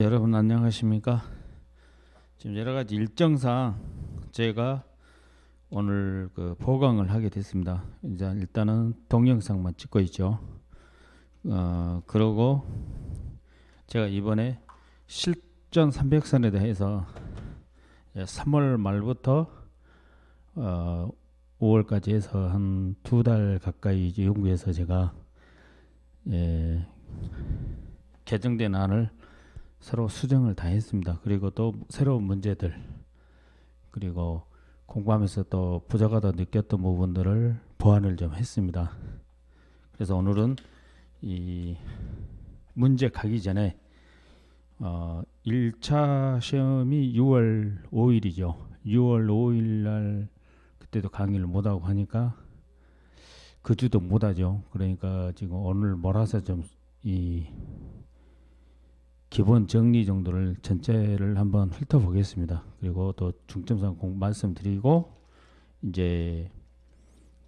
여러분 안녕하십니까? 지금 여러 가지 일정상 제가 오늘 보강을 하게 됐습니다. 이제 일단은 동영상만 찍고 있죠. 그러고 제가 이번에 실전 300선에 대해서 3월 말부터 5월까지 해서 한 2달 가까이 이제 연구해서 제가 개정된 안을 서로 수정을 다 했습니다. 그리고 또 새로운 문제들, 그리고 공부하면서 또 부족하다 느꼈던 부분들을 보완을 좀 했습니다. 그래서 오늘은 이 문제 가기 전에 1차 시험이 6월 5일이죠. 6월 5일 날 그때도 강의를 못하고 하니까 그 주도 못하죠. 그러니까 지금 오늘 몰아서 좀 이 기본 정리 정도를 전체를 한번 훑어보겠습니다. 그리고 또 중점상 말씀드리고 이제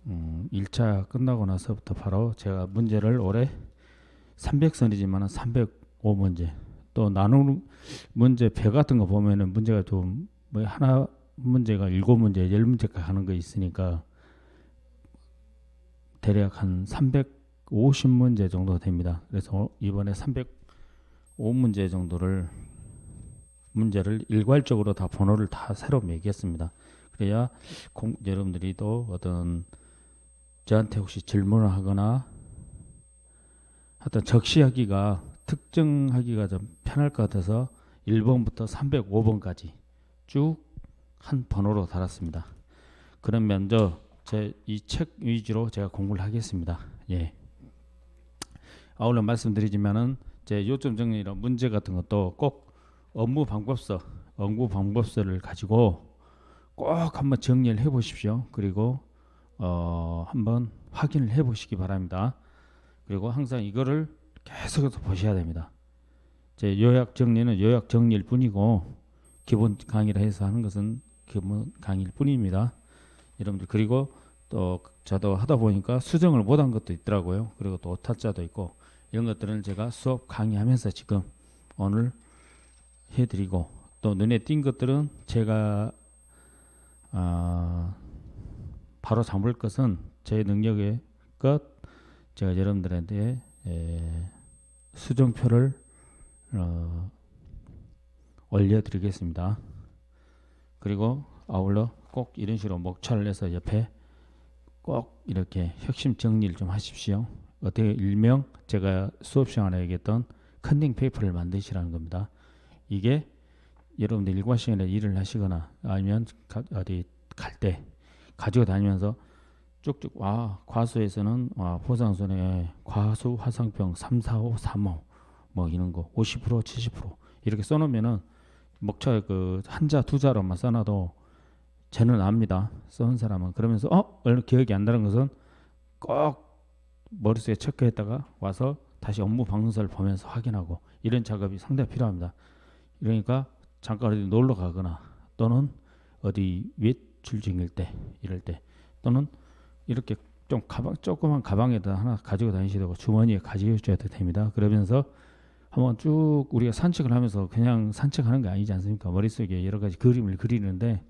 1차 끝나고 나서부터 바로 제가 문제를 올해 300선이지만 305문제 또 나누는 문제 배 같은 거 보면은 문제가 좀 뭐 하나 문제가 7문제 10문제까지 하는 거 있으니까 대략 한 350문제 정도 됩니다. 그래서 이번에 305문제 정도를 문제를 일괄적으로 다 번호를 다 새로 매겼습니다. 그래야 여러분들이 또 어떤 저한테 혹시 질문을 하거나 하여튼 적시하기가 특정하기가 좀 편할 것 같아서 1번부터 305번까지 쭉 한 번호로 달았습니다. 그럼 먼저 제 이 책 위주로 제가 공부를 하겠습니다. 예. 아울러 말씀드리지만은 제 요점 정리나 문제 같은 것도 꼭 업무 방법서를 가지고 꼭 한번 정리를 해보십시오. 그리고 한번 확인을 해보시기 바랍니다. 그리고 항상 이거를 계속해서 보셔야 됩니다. 제 요약 정리는 요약 정리일 뿐이고 기본 강의를 해서 하는 것은 기본 강의일 뿐입니다. 여러분들 그리고 또 저도 하다 보니까 수정을 못한 것도 있더라고요. 그리고 또 오타자도 있고 이런 것들은 제가 수업 강의하면서 지금 오늘 해드리고 또 눈에 띈 것들은 제가 바로 잡을 것은 제 능력의 것 제가 여러분들한테 수정표를 올려드리겠습니다. 그리고 아울러 꼭 이런 식으로 목차를 내서 옆에 꼭 이렇게 핵심 정리를 좀 하십시오. 어떻게 일명 제가 수업 시간에 얘기했던 컨닝 페이퍼를 만드시라는 겁니다. 이게 여러분들 일과 시간에 일을 하시거나 아니면 어디 갈 때 가지고 다니면서 쭉쭉 과수에서는 포상손해 과수 화상병 3, 4, 5, 3호 뭐 이런 거 50% 70% 이렇게 써놓으면은 목차 그 한자 두자로만 써놔도 저는 압니다. 써온 사람은. 그러면서 얼른 기억이 안 나는 것은 꼭 머릿속에 체크했다가 와서 다시 업무 방문서를 보면서 확인하고 이런 작업이 상당히 필요합니다. 그러니까 잠깐 어디 놀러 가거나 또는 어디 외출 중일 때 이럴 때 또는 이렇게 좀 조그만 가방에다 하나 가지고 다니셔도 되고 주머니에 가지셔도 됩니다. 그러면서 한번 쭉 우리가 산책을 하면서 그냥 산책하는 게 아니지 않습니까? 머릿속에 여러 가지 그림을 그리는데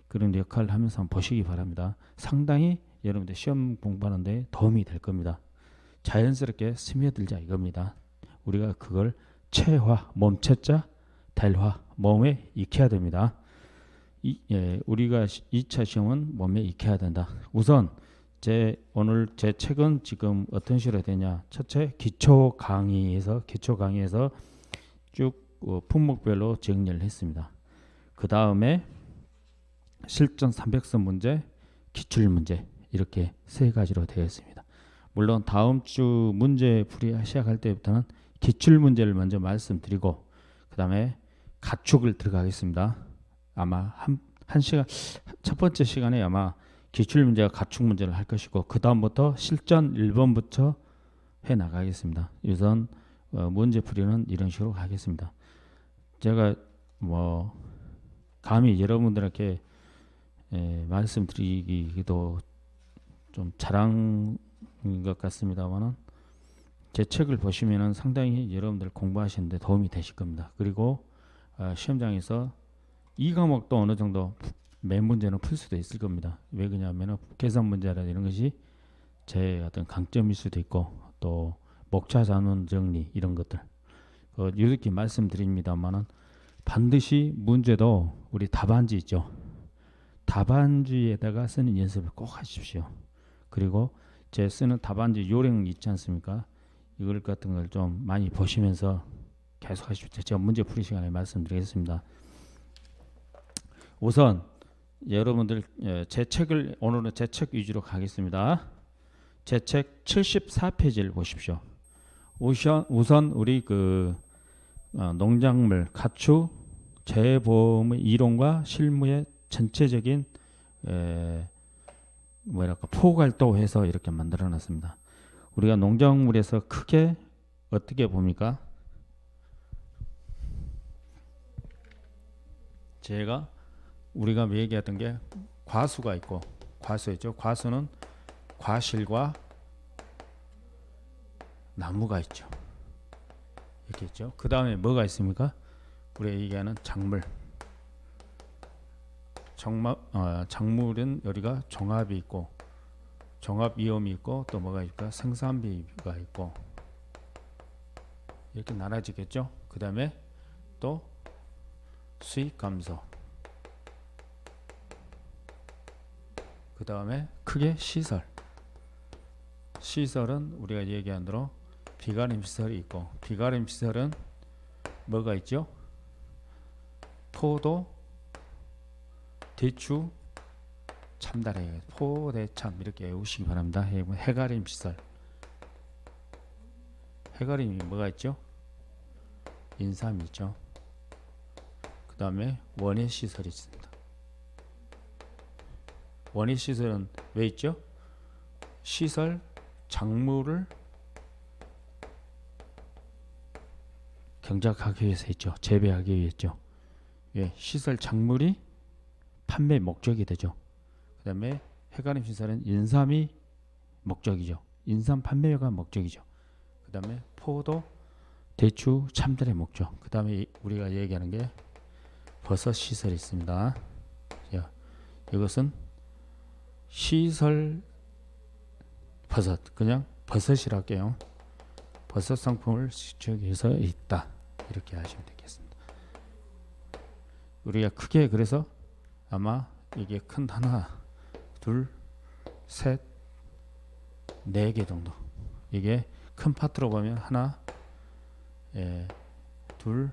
그런 역할을 하면서 한번 보시기 바랍니다. 상당히 여러분들 시험 공부하는데 도움이 될 겁니다. 자연스럽게 스며들자 이겁니다. 우리가 그걸 체화, 몸체자, 달화, 몸에 익혀야 됩니다. 우리가 2차 시험은 몸에 익혀야 된다. 우선 오늘 제 책은 지금 어떤 식으로 되냐. 첫째 기초 강의에서 쭉 품목별로 정리를 했습니다. 그 다음에 실전 300선 문제, 기출 문제 이렇게 세 가지로 되어 있습니다. 물론 다음 주 문제 풀이 시작할 때부터는 기출 문제를 먼저 말씀드리고 그 다음에 가축을 들어가겠습니다. 아마 한 시간 첫 번째 시간에 아마 기출 문제와 가축 문제를 할 것이고 그 다음부터 실전 1번부터 해 나가겠습니다. 우선 문제 풀이는 이런 식으로 가겠습니다. 제가 뭐 감히 여러분들에게 말씀드리기도 좀 자랑인 것 같습니다만은 제 책을 보시면은 상당히 여러분들 공부하시는데 도움이 되실 겁니다. 그리고 시험장에서 이 과목도 어느 정도 맨 문제는 풀 수도 있을 겁니다. 왜 그러냐면은 계산 문제라 이런 것이 제 어떤 강점일 수도 있고 또 목차 잔원 정리 이런 것들 이렇게 말씀드립니다만은 반드시 문제도 우리 답안지 있죠. 답안지에다가 쓰는 연습을 꼭 하십시오. 그리고 제 쓰는 답안지 요령 있지 않습니까? 이걸 같은 걸 좀 많이 보시면서 계속 하십시오. 제가 문제 풀이 시간에 말씀드리겠습니다. 우선 여러분들 제 책을 오늘은 제 책 위주로 가겠습니다. 제 책 74페이지를 보십시오. 우선 우리 농작물 가축 재보험의 이론과 실무의 전체적인 포괄도해서 이렇게 만들어놨습니다. 우리가 농작물에서 크게 어떻게 봅니까? 우리가 얘기했던 게 과수가 있고 과수 있죠. 과수는 과실과 나무가 있죠. 이렇게 있죠. 그 다음에 뭐가 있습니까? 우리가 얘기하는 작물. 작물은 여기가 종합이 있고 종합위험이 있고 또 뭐가 있을까? 생산비가 있고 이렇게 나눠지겠죠. 그 다음에 또 수익 감소. 그 다음에 크게 시설은 우리가 얘기한 대로 비가림 시설이 있고 비가림 시설은 뭐가 있죠? 포도, 대추, 참다래, 포대참 이렇게 외우시기 바랍니다. 해가림 시설. 해가림이 뭐가 있죠? 인삼이 있죠. 그 다음에 원예 시설이 있습니다. 원예 시설은 왜 있죠? 시설, 작물을 경작하기 위해서 있죠. 재배하기 위해 있죠. 예, 시설 작물이 판매 목적이 되죠. 그 다음에 해가림 시설은 인삼이 목적이죠. 인삼 판매가 목적이죠. 그 다음에 포도, 대추, 참들의 목적. 그 다음에 우리가 얘기하는 게 버섯 시설이 있습니다. 자, 이것은 시설 버섯, 그냥 버섯이라고 할게요. 버섯 상품을 시축해서 있다. 이렇게 하시면 되겠습니다. 우리가 크게 그래서 아마 이게 큰 하나, 둘, 셋, 4개 정도. 이게 큰 파트로 보면 하나, 둘,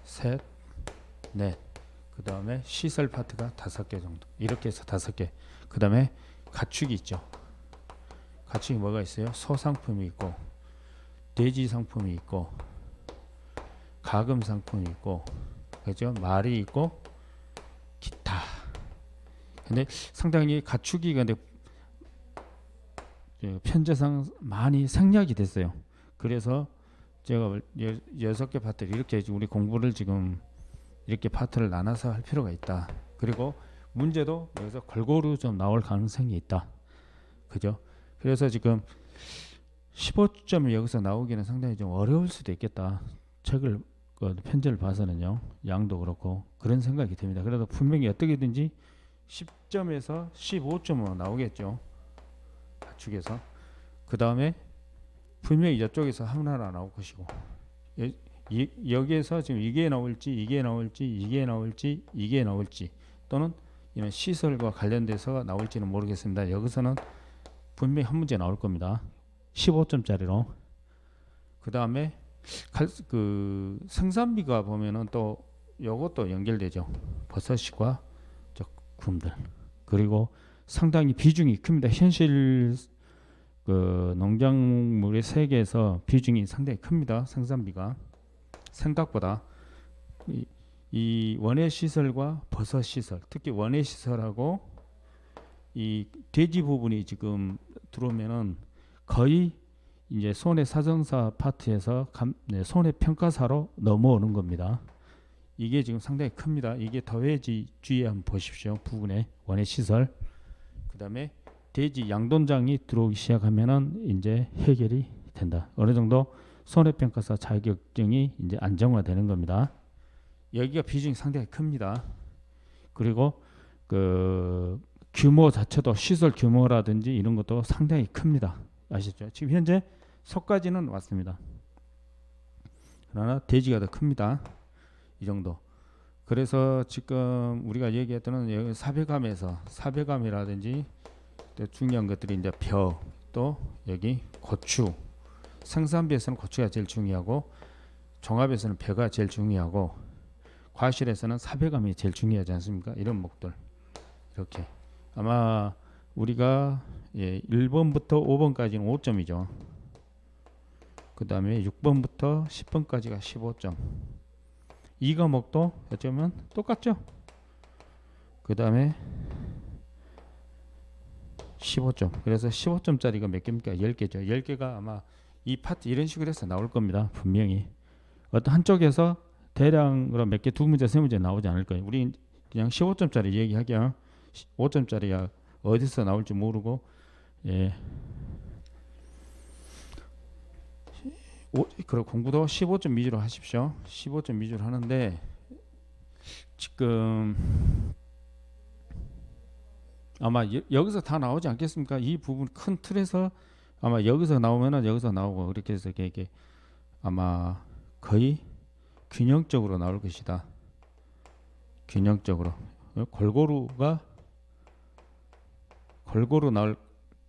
셋, 넷. 그 다음에 시설 파트가 5개 정도. 이렇게 해서 5개. 그 다음에 가축이 있죠. 가축이 뭐가 있어요? 소 상품이 있고, 돼지 상품이 있고, 가금 상품이 있고, 그죠? 말이 있고, 기타. 근데 상당히 가축이 근데 편제상 많이 생략이 됐어요. 그래서 제가 6개 파트를 이렇게 우리 공부를 지금 이렇게 파트를 나눠서 할 필요가 있다. 그리고 문제도 여기서 골고루 좀 나올 가능성이 있다. 그죠? 그래서 지금 15점이 여기서 나오기는 상당히 좀 어려울 수도 있겠다. 책을 편지를 봐서는요. 양도 그렇고 그런 생각이 듭니다. 그래도 분명히 어떻게든지 10점에서 15점으로 나오겠죠. 가축에서. 그 다음에 분명히 이쪽에서 하나 나올 것이고 여기에서 지금 이게 나올지 이게 나올지 이게 나올지 이게 나올지 또는 이런 시설과 관련돼서 나올지는 모르겠습니다. 여기서는 분명히 한 문제 나올 겁니다. 15점짜리로. 그 다음에 그 생산비가 보면은 또 요것도 연결되죠. 버섯과 굼들. 그리고 상당히 비중이 큽니다. 현실 그 농작물의 세계에서 비중이 상당히 큽니다. 생산비가 생각보다 이 원예 시설과 버섯 시설, 특히 원예 시설하고 이 돼지 부분이 지금 들어오면은 거의 이제 손해사정사 파트에서 손해평가사로 넘어오는 겁니다. 이게 지금 상당히 큽니다. 이게 더해지 주의에 한번 보십시오. 부분에 원예 시설. 그 다음에 돼지 양돈장이 들어오기 시작하면은 이제 해결이 된다. 어느 정도 손해평가사 자격증이 이제 안정화되는 겁니다. 여기가 비중이 상당히 큽니다. 그리고 그 규모 자체도 시설 규모라든지 이런 것도 상당히 큽니다. 아시죠? 지금 현재 속까지는 왔습니다. 그러나 대지가 더 큽니다. 이 정도. 그래서 지금 우리가 얘기했던 여기 사배감이라든지 또 중요한 것들이 이제 벼, 또 여기 고추. 생산비에서는 고추가 제일 중요하고 종합에서는 벼가 제일 중요하고 과실에서는 사배감이 제일 중요하지 않습니까? 이런 목들 이렇게 아마 우리가 1번부터 5번까지는 5점이죠. 그 다음에 6번부터 10번까지가 15점. 이 과목도 어쩌면 똑같죠. 그 다음에 15점. 그래서 15점짜리가 몇 개입니까? 10개죠. 10개가 아마 이 파트 이런 식으로 해서 나올 겁니다. 분명히. 어떤 한쪽에서 대량으로 몇 개, 두 문제, 세 문제 나오지 않을 거예요. 우리 그냥 15점짜리 얘기하기야 5점짜리야 어디서 나올지 모르고 그리고 공부도 15점 위주로 하십시오. 15점 위주로 하는데 지금 아마 여기서 다 나오지 않겠습니까? 이 부분 큰 틀에서 아마 여기서 나오면은 여기서 나오고 그렇게 해서 이게 아마 거의 균형적으로 나올 것이다. 균형적으로 골고루 나올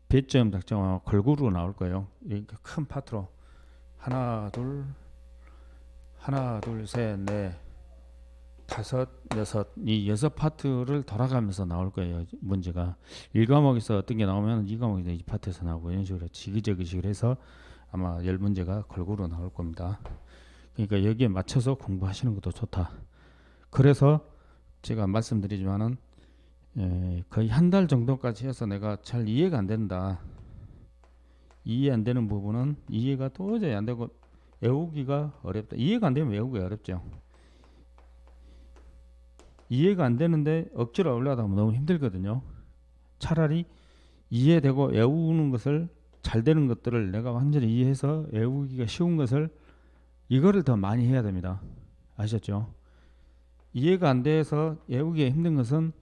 배점 작정하고 골고루 나올 거예요. 이렇게 큰 파트로 하나 둘 셋 넷 다섯 여섯 이 6파트를 돌아가면서 나올 거예요. 문제가 1과목에서 어떤 게 나오면 2과목에서 이 파트에서 나오고 이런 식으로 지그재그식으로 해서 아마 10문제가 골고루 나올 겁니다. 그러니까 여기에 맞춰서 공부하시는 것도 좋다. 그래서 제가 말씀드리지만은 거의 한 달 정도까지 해서 내가 잘 이해가 안 된다. 이해 안 되는 부분은 이해가 도저히 안 되고 외우기가 어렵다. 이해가 안 되면 외우기가 어렵죠. 이해가 안 되는데 억지로 올라가다 보면 너무 힘들거든요. 차라리 이해되고 외우는 것을 잘 되는 것들을 내가 완전히 이해해서 외우기가 쉬운 것을 이거를 더 많이 해야 됩니다. 아셨죠? 이해가 안 돼서 외우기가 힘든 것은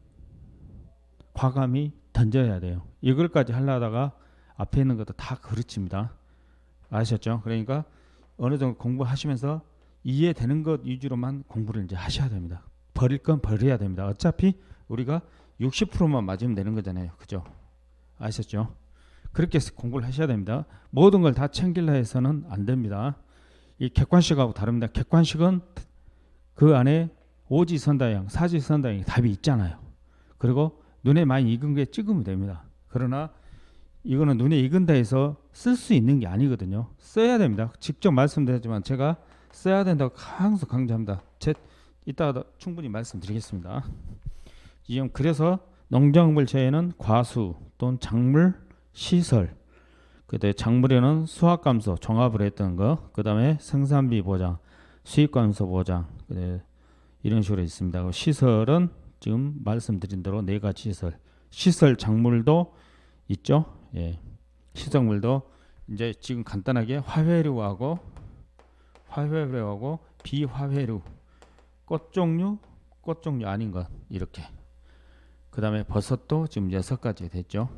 과감히 던져야 돼요. 이걸까지 하려다가 앞에 있는 것도 다 그르칩니다. 아셨죠? 그러니까 어느 정도 공부하시면서 이해되는 것 위주로만 공부를 이제 하셔야 됩니다. 버릴 건 버려야 됩니다. 어차피 우리가 60%만 맞으면 되는 거잖아요. 그죠? 아셨죠? 그렇게 해서 공부를 하셔야 됩니다. 모든 걸 다 챙기려 해서는 안 됩니다. 이 객관식하고 다릅니다. 객관식은 그 안에 오지선다형, 사지선다형 답이 있잖아요. 그리고 눈에 많이 익은 게 찍으면 됩니다. 그러나 이거는 눈에 익은다 해서 쓸 수 있는 게 아니거든요. 써야 됩니다. 직접 말씀드렸지만 제가 써야 된다고 항상 강조합니다. 이따가 충분히 말씀드리겠습니다. 그래서 농작물체에는 과수 또는 작물 시설, 그다음에 작물에는 수확감소 종합을 했던 거, 그다음에 생산비 보장, 수익감소 보장, 이런 식으로 있습니다. 시설은 지금 말씀드린 대로 4가지 시설 작물도 있죠. 시작물도 이제 지금 간단하게 화훼류하고 비화훼류, 꽃 종류 아닌 것 이렇게. 그 다음에 버섯도 지금 6가지 됐죠.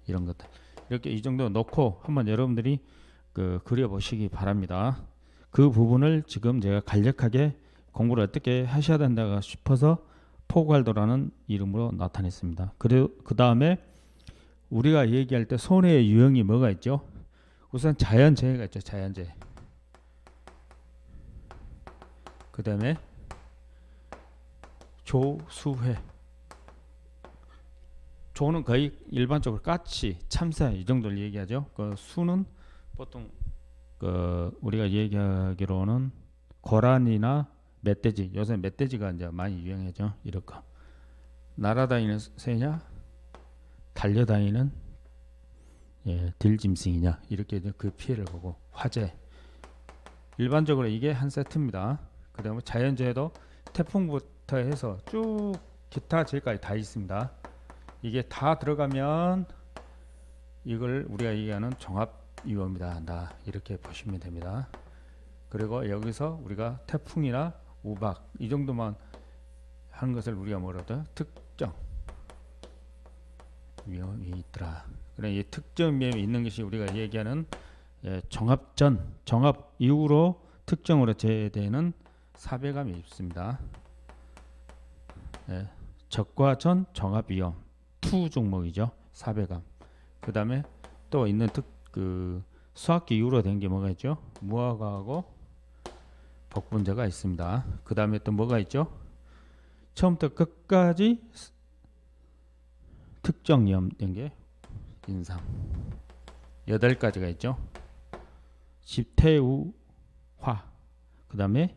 이런 것들 이렇게 이 정도 놓고 한번 여러분들이 그려보시기 바랍니다. 그 부분을 지금 제가 간략하게 공부를 어떻게 하셔야 된다 싶어서 포괄도라는 이름으로 나타냈습니다. 그리고 그 다음에 우리가 얘기할 때 손해의 유형이 뭐가 있죠? 우선 자연재해가 있죠. 자연재해. 그 다음에 조수회. 조는 거의 일반적으로 까치, 참새 이 정도를 얘기하죠. 그 수는 보통 우리가 얘기하기로는 고란이나 멧돼지. 요새 멧돼지가 이제 많이 유행하죠. 이렇게 날아다니는 새냐, 달려다니는 들짐승이냐 이렇게 그 피해를 보고 화재. 일반적으로 이게 한 세트입니다. 그다음에 자연재해도 태풍부터 해서 쭉 기타 재해까지 다 있습니다. 이게 다 들어가면 이걸 우리가 얘기하는 종합 위험이다 한다 이렇게 보시면 됩니다. 그리고 여기서 우리가 태풍이나 우박 이 정도만 하는 것을 우리가 뭐라도 특정 위험이 있더라. 그래 이 특정 위험이 있는 것이 우리가 얘기하는 정합 이후로 특정으로 제외되는 사배감이 있습니다. 적과 전 정합 위험 투 종목이죠. 사배감. 그 다음에 또 있는 수학기 이후로 된 게 뭐가 있죠? 무화과하고 복분자가 있습니다. 그 다음에 또 뭐가 있죠? 처음부터 끝까지 특정 위험 된 게 인상 8가지가 있죠. 집태우화 그 다음에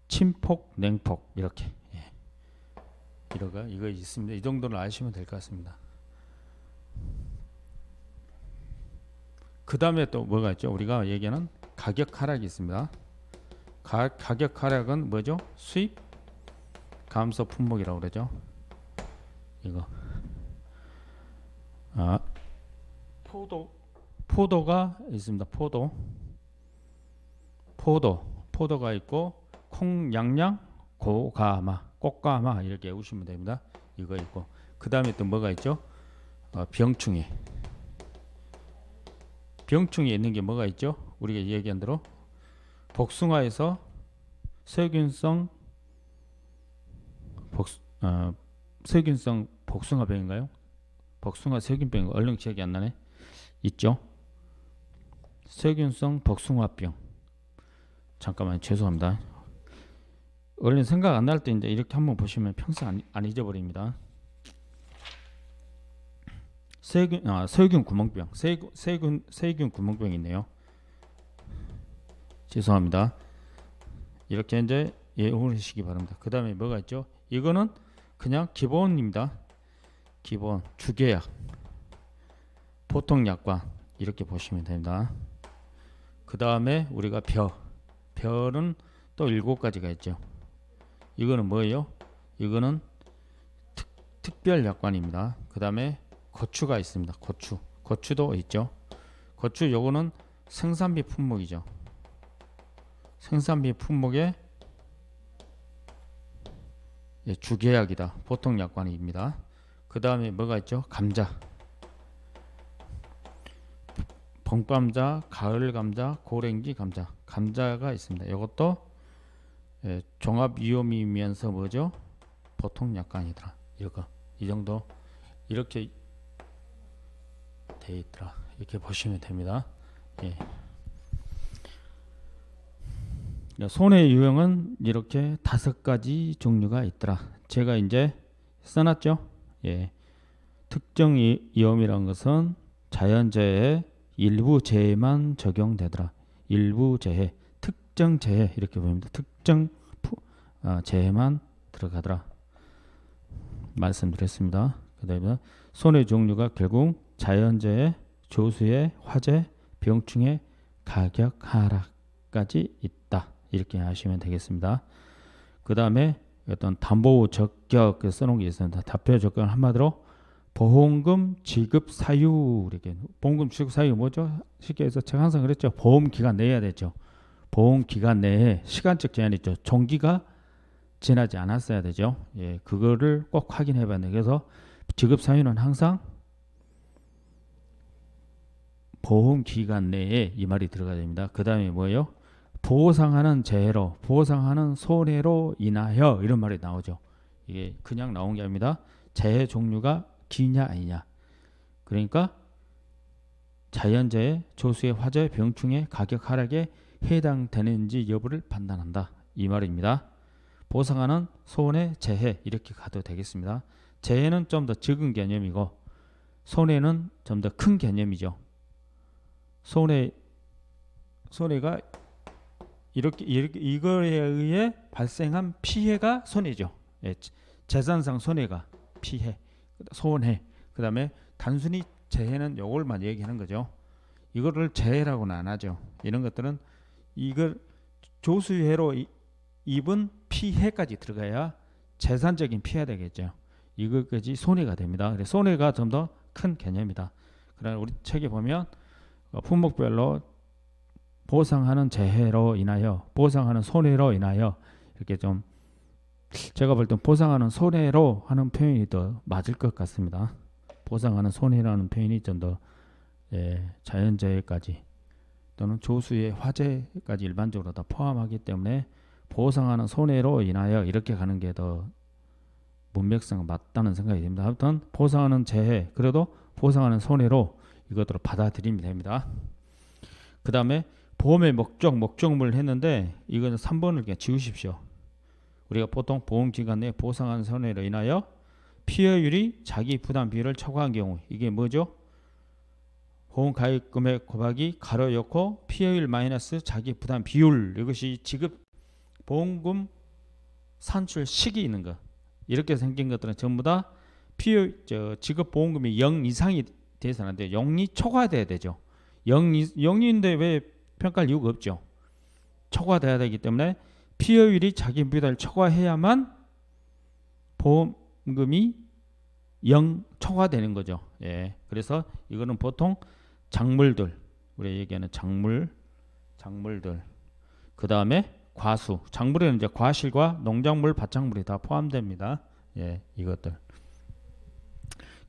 침폭 냉폭 이렇게 이거 있습니다. 이 정도는 아시면 될 것 같습니다. 그 다음에 또 뭐가 있죠? 우리가 얘기하는 가격 하락이 있습니다. 가격 하락은 뭐죠? 수입 감소 품목이라고 그러죠. 이거 포도가 있습니다. 포도가 있고 콩양양 고가마 꽃가마 이렇게 외우시면 됩니다. 이거 있고 그 다음에 또 뭐가 있죠? 병충해 있는 게 뭐가 있죠? 우리가 얘기한 대로 복숭아에서 세균성 복숭아병인가요? 복숭아 세균병 얼른 기억이 안 나네. 있죠? 세균성 복숭아병. 잠깐만 죄송합니다. 얼른 생각 안 날 때 이제 이렇게 한번 보시면 평생 안 잊어버립니다. 세균 구멍병. 세균 구멍병이 있네요. 죄송합니다. 이렇게 이제 외우시기 바랍니다. 그 다음에 뭐가 있죠? 이거는 그냥 기본입니다. 기본 주계약, 보통약관 이렇게 보시면 됩니다. 그 다음에 우리가 별은 또 7가지가 있죠. 이거는 뭐예요? 이거는 특별약관입니다. 그 다음에 고추가 있습니다. 고추도 있죠. 고추 요거는 생산비 품목이죠. 생산비 품목의 주계약이다. 보통약관입니다. 그 다음에 뭐가 있죠? 감자, 봄감자, 가을감자, 고랭지 감자, 감자가 있습니다. 이것도 종합위험이면서 뭐죠? 보통약관이더라. 이 정도 이렇게 돼 있더라. 이렇게 보시면 됩니다. 손해 유형은 이렇게 5가지 종류가 있더라. 제가 이제 써놨죠. 특정 위험이라는 것은 자연재해 일부 재해만 적용되더라. 일부 재해, 특정 재해 이렇게 보입니다. 특정 재해만 들어가더라. 말씀드렸습니다. 그다음에 손해 종류가 결국 자연재해, 조수해, 화재, 병충해, 가격 하락까지 있다. 이렇게 하시면 되겠습니다. 그 다음에 어떤 담보 적격 써놓은 게 있습니다. 답변 적격은 한마디로 보험금 지급 사유. 이렇게 보험금 지급 사유 뭐죠? 쉽게 해서 제가 항상 그랬죠. 보험 기간 내에 해야 되죠. 보험 기간 내에 시간적 제한이 있죠. 종기가 지나지 않았어야 되죠. 그거를 꼭 확인해 봐야 돼요. 그래서 지급 사유는 항상 보험 기간 내에 이 말이 들어가야 됩니다. 그 다음에 뭐예요? 보상하는 재해로, 보상하는 손해로 인하여 이런 말이 나오죠. 이게 그냥 나온 게 아닙니다. 재해 종류가 기냐 아니냐. 그러니까 자연재해, 조수의 화재, 병충해, 가격 하락에 해당되는지 여부를 판단한다. 이 말입니다. 보상하는 손해, 재해 이렇게 가도 되겠습니다. 재해는 좀 더 적은 개념이고 손해는 좀 더 큰 개념이죠. 손해가 이렇게 이거에 의해 발생한 피해가 손해죠. 재산상 손해가 피해, 손해. 그다음에 단순히 재해는 요걸만 얘기하는 거죠. 이거를 재해라고는 안 하죠. 이런 것들은 이걸 조수해로 입은 피해까지 들어가야 재산적인 피해가 되겠죠. 이거까지 손해가 됩니다. 그래서 손해가 좀 더 큰 개념이다. 그러나 우리 책에 보면 품목별로 보상하는 재해로 인하여, 보상하는 손해로 인하여, 이렇게 좀 제가 볼 때 보상하는 손해로 하는 표현이 더 맞을 것 같습니다. 보상하는 손해라는 표현이 좀 더 자연재해까지 또는 조수의 화재까지 일반적으로 다 포함하기 때문에 보상하는 손해로 인하여 이렇게 가는 게 더 문맥상 맞다는 생각이 듭니다. 아무튼 보상하는 재해, 그래도 보상하는 손해로 이것들을 받아들이면 됩니다. 그 다음에 보험의 목적물 했는데 이거는 3번을 그냥 지우십시오. 우리가 보통 보험기간 내 보상하는 손해로 인하여 피해율이 자기 부담 비율을 초과한 경우, 이게 뭐죠? 보험 가입 금액 곱하기 가로 열고 피해율 마이너스 자기 부담 비율, 이것이 지급 보험금 산출 시기 있는 것, 이렇게 생긴 것들은 전부 다 지급 보험금이 0 이상이 돼서는 안 돼요. 0이 초과돼야 되죠. 0인데 왜 평가할 이유가 없죠. 초과돼야 되기 때문에 피해율이 자기 부담을 초과해야만 보험금이 0 초과되는 거죠. 예, 그래서 이거는 보통 작물들, 우리 얘기하는 작물들, 그 다음에 과수, 작물에는 이제 과실과 농작물, 밭작물이 다 포함됩니다. 예, 이것들.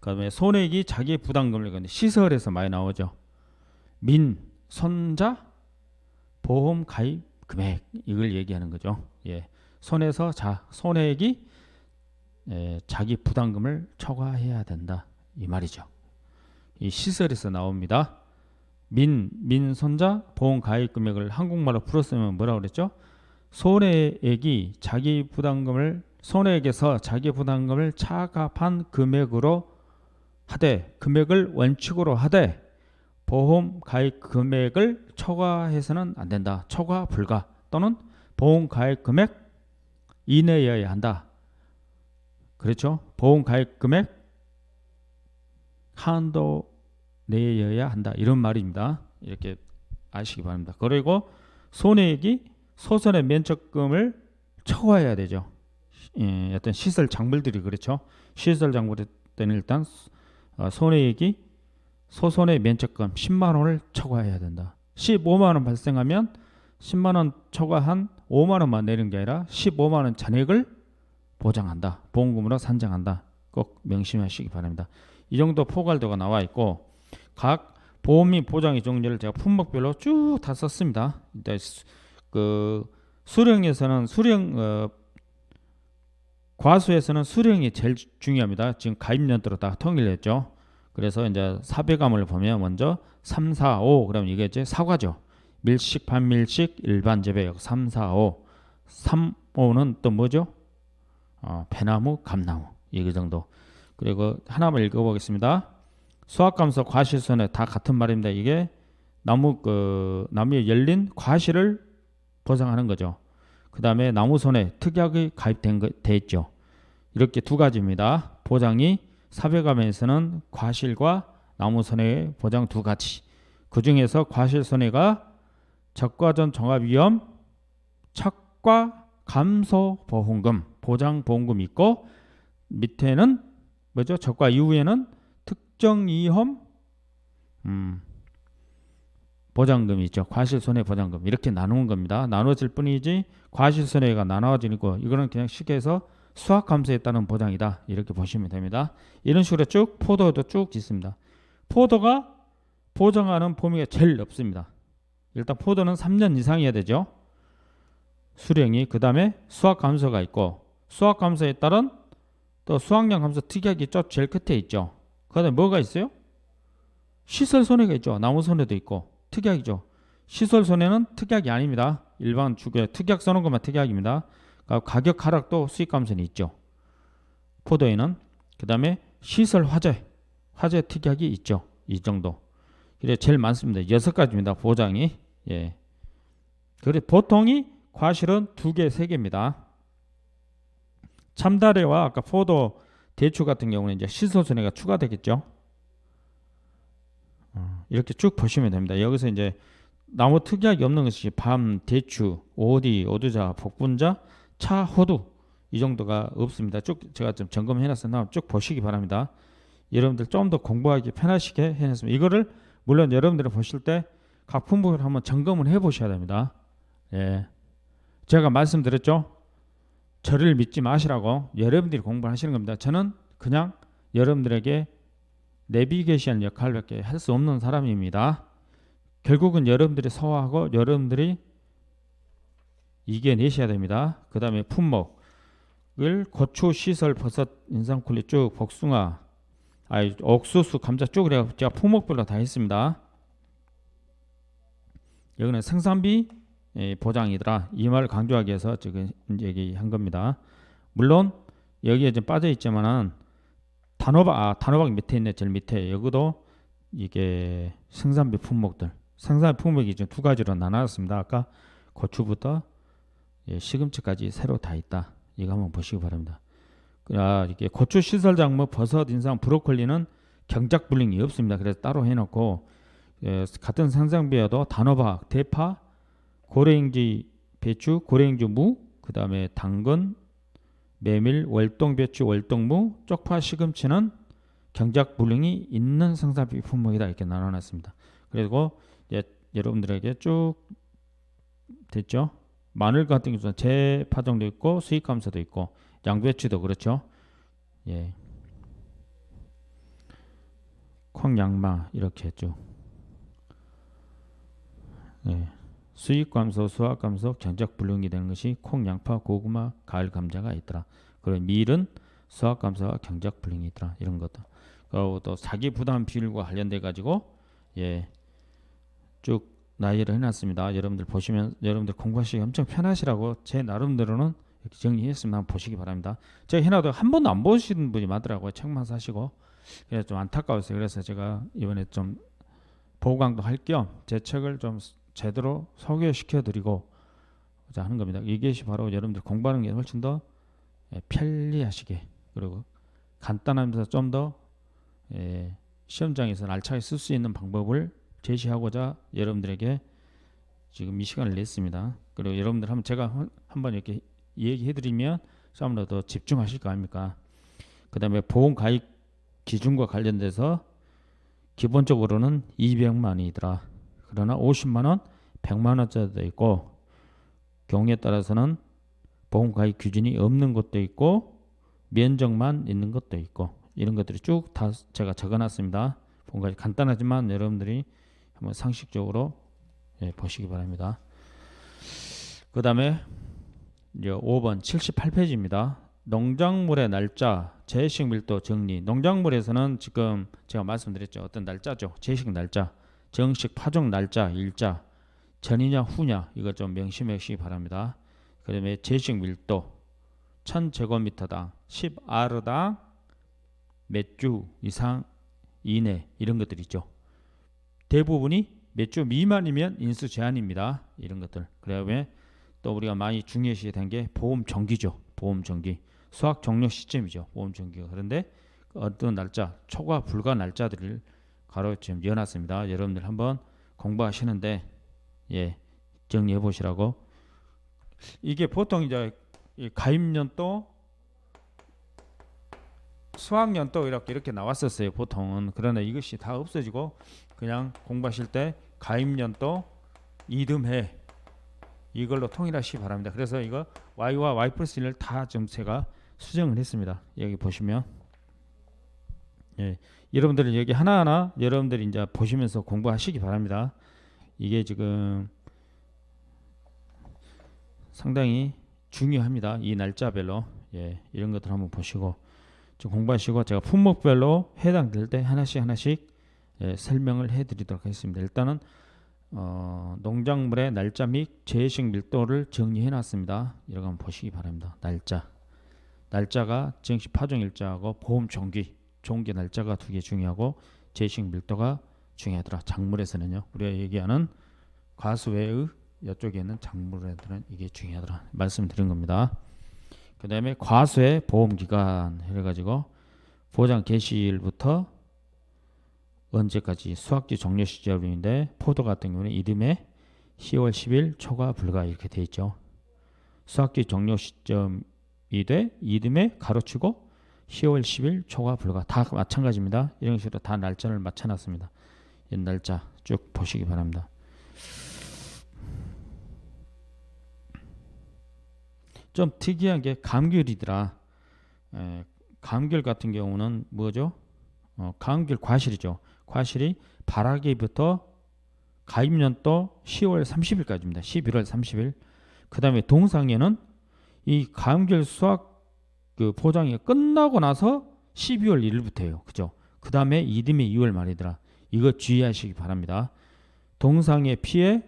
그다음에 손해액이 자기 부담금을, 근데 시설에서 많이 나오죠. 손자 보험 가입 금액, 이걸 얘기하는 거죠. 예, 손에서 손해액이 자기 부담금을 초과해야 된다, 이 말이죠. 이 시설에서 나옵니다. 손자 보험 가입 금액을 한국말로 풀었으면 뭐라고 그랬죠? 손해액이 자기 부담금을, 손해액에서 자기 부담금을 차갑한 금액으로 하되, 금액을 원칙으로 하되 보험 가입 금액을 초과해서는 안 된다. 초과 불가, 또는 보험 가입 금액 이내여야 한다. 그렇죠? 보험 가입 금액 한도 내여야 한다, 이런 말입니다. 이렇게 아시기 바랍니다. 그리고 손해액이 소선의 면적금을 초과해야 되죠. 어떤 시설 작물들이 그렇죠. 시설 작물 때는 일단 손해액이 소손의 면적금 10만 원을 초과해야 된다. 15만 원 발생하면 10만 원 초과한 5만 원만 내는 게 아니라 15만 원 잔액을 보장한다. 보험금으로 산정한다. 꼭 명심하시기 바랍니다. 이 정도 포괄도가 나와 있고, 각 보험 및 보장의 종류를 제가 품목별로 쭉 다 썼습니다. 그 수령에서는 과수에서는 수령이 제일 중요합니다. 지금 가입 연도로 다 통일했죠. 그래서 이제 사배감을 보면 먼저 3, 4, 5, 그럼 이게 이제 사과죠. 밀식, 반밀식, 일반 재배역 3, 4, 5. 3, 5는 또 뭐죠? 배나무, 감나무, 이 정도. 그리고 하나만 읽어보겠습니다. 수확감소, 과실손해 다 같은 말입니다. 이게 나무에 열린 과실을 보상하는 거죠. 그 다음에 나무손해, 특약이 가입돼 있죠. 이렇게 두 가지입니다. 보장이 사배감에서는 과실과 나무손해의 보장 두 가지. 그 중에서 과실손해가 적과전 종합위험 척과 감소보험금, 보장보험금이 있고, 밑에는 뭐죠? 적과 이후에는 특정위험 보장금이 있죠. 과실손해 보장금, 이렇게 나누는 겁니다. 나눠질 뿐이지 과실손해가 나눠지고, 이거는 그냥 쉽게 해서 수확감소에 따른 보장이다, 이렇게 보시면 됩니다. 이런 식으로 쭉 포도도 쭉 있습니다. 포도가 보장하는 범위가 제일 넓습니다. 일단 포도는 3년 이상이어야 되죠. 수령이. 그 다음에 수확감소가 있고, 수확감소에 따른 또 수확량 감소 특약이 제일 끝에 있죠. 그 다음에 뭐가 있어요? 시설손해가 있죠. 나무손해도 있고 특약이죠. 시설손해는 특약이 아닙니다. 일반 주계 특약 써놓은 것만 특약입니다. 그러니까 가격 하락도 수익 감소는 있죠. 포도에는. 그 다음에 시설 화재 특약이 있죠. 이 정도. 그래 제일 많습니다. 6가지입니다. 보장이. 예. 그래 보통이 과실은 2개, 3개입니다. 참다래와 아까 포도, 대추 같은 경우는 이제 시설손해가 추가되겠죠. 이렇게 쭉 보시면 됩니다. 여기서 이제 나무 특약이 없는 것이 밤, 대추, 오디, 오두자, 복분자, 차, 호두, 이 정도가 없습니다. 쭉 제가 좀 점검해 놨으나 쭉 보시기 바랍니다. 여러분들 좀 더 공부하기 편하시게 해놨습니다. 이거를 물론 여러분들이 보실 때 각 품목을 한번 점검을 해 보셔야 됩니다. 예. 제가 말씀드렸죠. 저를 믿지 마시라고 여러분들이 공부를 하시는 겁니다. 저는 그냥 여러분들에게 내비게이션 역할밖에 할 수 없는 사람입니다. 결국은 여러분들이 소화하고 여러분들이 이겨내셔야 됩니다. 그 다음에 품목을 고추, 시설, 버섯, 인삼쿨리 쭉, 복숭아, 옥수수, 감자 쭉 그래요. 제가 품목별로 다 했습니다. 여기는 생산비 보장이더라. 이 말을 강조하기 위해서 지금 얘기한 겁니다. 물론 여기에 좀 빠져 있지만은 단호박 밑에 있네. 제일 밑에 여기도 이게 생산비 품목들, 생산비 품목이 좀 두 가지로 나눴습니다. 아까 고추부터 시금치까지 새로 다 있다. 이거 한번 보시기 바랍니다. 이게 고추, 시설 작물, 버섯, 인삼, 브로콜리는 경작 불링이 없습니다. 그래서 따로 해놓고 같은 생산비여도 단호박, 대파, 고래인지 배추, 고래인지 무, 그 다음에 당근, 메밀, 월동배추, 월동무, 쪽파, 시금치는 경작 불능이 있는 생산비 품목이다. 이렇게 나눠놨습니다. 그리고 여러분들에게 쭉 됐죠. 마늘 같은 경우는 재파종도 있고 수익 감소도 있고 양배추도 그렇죠. 예. 콩, 양마 이렇게 쭉. 예. 수익 감소, 수확 감소, 경작 불능이 되는 것이 콩, 양파, 고구마, 가을 감자가 있더라. 그리고 밀은 수확 감소와 경작 불능이 있더라. 이런 것도. 그리고 또 사기 부담 비율과 관련돼 가지고 쭉 나열을 해놨습니다. 여러분들 보시면 여러분들 공부하시기 엄청 편하시라고 제 나름대로는 이렇게 정리했습니다. 한번 보시기 바랍니다. 제가 해놔도 한 번도 안 보시는 분이 많더라고요. 책만 사시고. 그래서 좀 안타까웠어요. 그래서 제가 이번에 좀 보강도 할 겸 제 책을 좀 제대로 소개시켜 드리고 하는 겁니다. 이것이 바로 여러분들 공부하는 게 훨씬 더 편리하시게, 그리고 간단하면서 좀 더 시험장에서 알차게 쓸 수 있는 방법을 제시하고자 여러분들에게 지금 이 시간을 냈습니다. 그리고 여러분들 한번 제가 한번 이렇게 얘기해 드리면 좀 더 집중하실 거 아닙니까? 그 다음에 보험 가입 기준과 관련돼서 기본적으로는 200만 원이더라. 그러나 50만 원, 100만 원짜리도 있고, 경우에 따라서는 보험 가입 기준이 없는 것도 있고 면적만 있는 것도 있고, 이런 것들이 쭉 다 제가 적어놨습니다. 보험 가입 간단하지만 여러분들이 한번 상식적으로 보시기 바랍니다. 그 다음에 이제 5번 78페이지입니다. 농작물의 날짜, 재식 밀도 정리. 농작물에서는 지금 제가 말씀드렸죠. 어떤 날짜죠. 재식 날짜, 정식 파종 날짜, 일자, 전이냐 후냐, 이거 좀 명심해 주시기 바랍니다. 그 다음에 재식 밀도 1000제곱미터당 10R당 몇 주 이상 이내, 이런 것들 있죠. 대부분이 몇 주 미만이면 인수 제한입니다. 이런 것들. 그다음에 또 우리가 많이 중요시 된 게 보험 정기죠. 보험 정기. 수확 종료 시점이죠. 보험 정기가. 그런데 어떤 날짜, 초과 불가 날짜들을 가로지금 넣어놨습니다. 여러분들 한번 공부하시는데 정리해 보시라고. 이게 보통 이제 가입년도, 수학년도 이렇게 나왔었어요. 보통은. 그러나 이것이 다 없어지고 그냥 공부하실 때 가입년도, 이듬해 이걸로 통일하시기 바랍니다. 그래서 이거 Y와 Y 플러스 1을 다 좀 제가 수정을 했습니다. 여기 보시면 여러분들은 여기 하나하나 여러분들이 이제 보시면서 공부하시기 바랍니다. 이게 지금 상당히 중요합니다. 이 날짜별로 이런 것들 한번 보시고 좀 공부하시고, 제가 품목별로 해당될 때 하나씩 설명을 해드리도록 하겠습니다. 일단은 농작물의 날짜 및 재식 밀도를 정리해놨습니다. 이거 한번 보시기 바랍니다. 날짜가 정식 파종 일자하고 보험 종기 날짜가 두 개 중요하고 재식 밀도가 중요하더라. 작물에서는요. 우리가 얘기하는 과수 외의 이쪽에 있는 작물에들은 이게 중요하더라. 말씀드린 겁니다. 그 다음에 과수의 보험기간 해가지고 보장 개시일부터 언제까지 수확지 종료 시점인데, 포도 같은 경우는 이듬해 10월 10일 초과 불가 이렇게 돼 있죠. 수확지 종료 시점이 돼 이듬해 가로치고 10월 10일 초과 불가 다 마찬가지입니다. 이런 식으로 다 날짜를 맞춰놨습니다. 날짜 쭉 보시기 바랍니다. 좀 특이한 게 감귤이더라. 감귤 같은 경우는 뭐죠? 감귤 과실이죠. 과실이 발화기부터 가입년도 10월 30일까지입니다. 11월 30일. 그 다음에 동상에는 이 감귤 수확 그 포장이 끝나고 나서 12월 1일부터예요. 그죠? 그 다음에 이듬해 2월 말이더라. 이거 주의하시기 바랍니다. 동상의 피해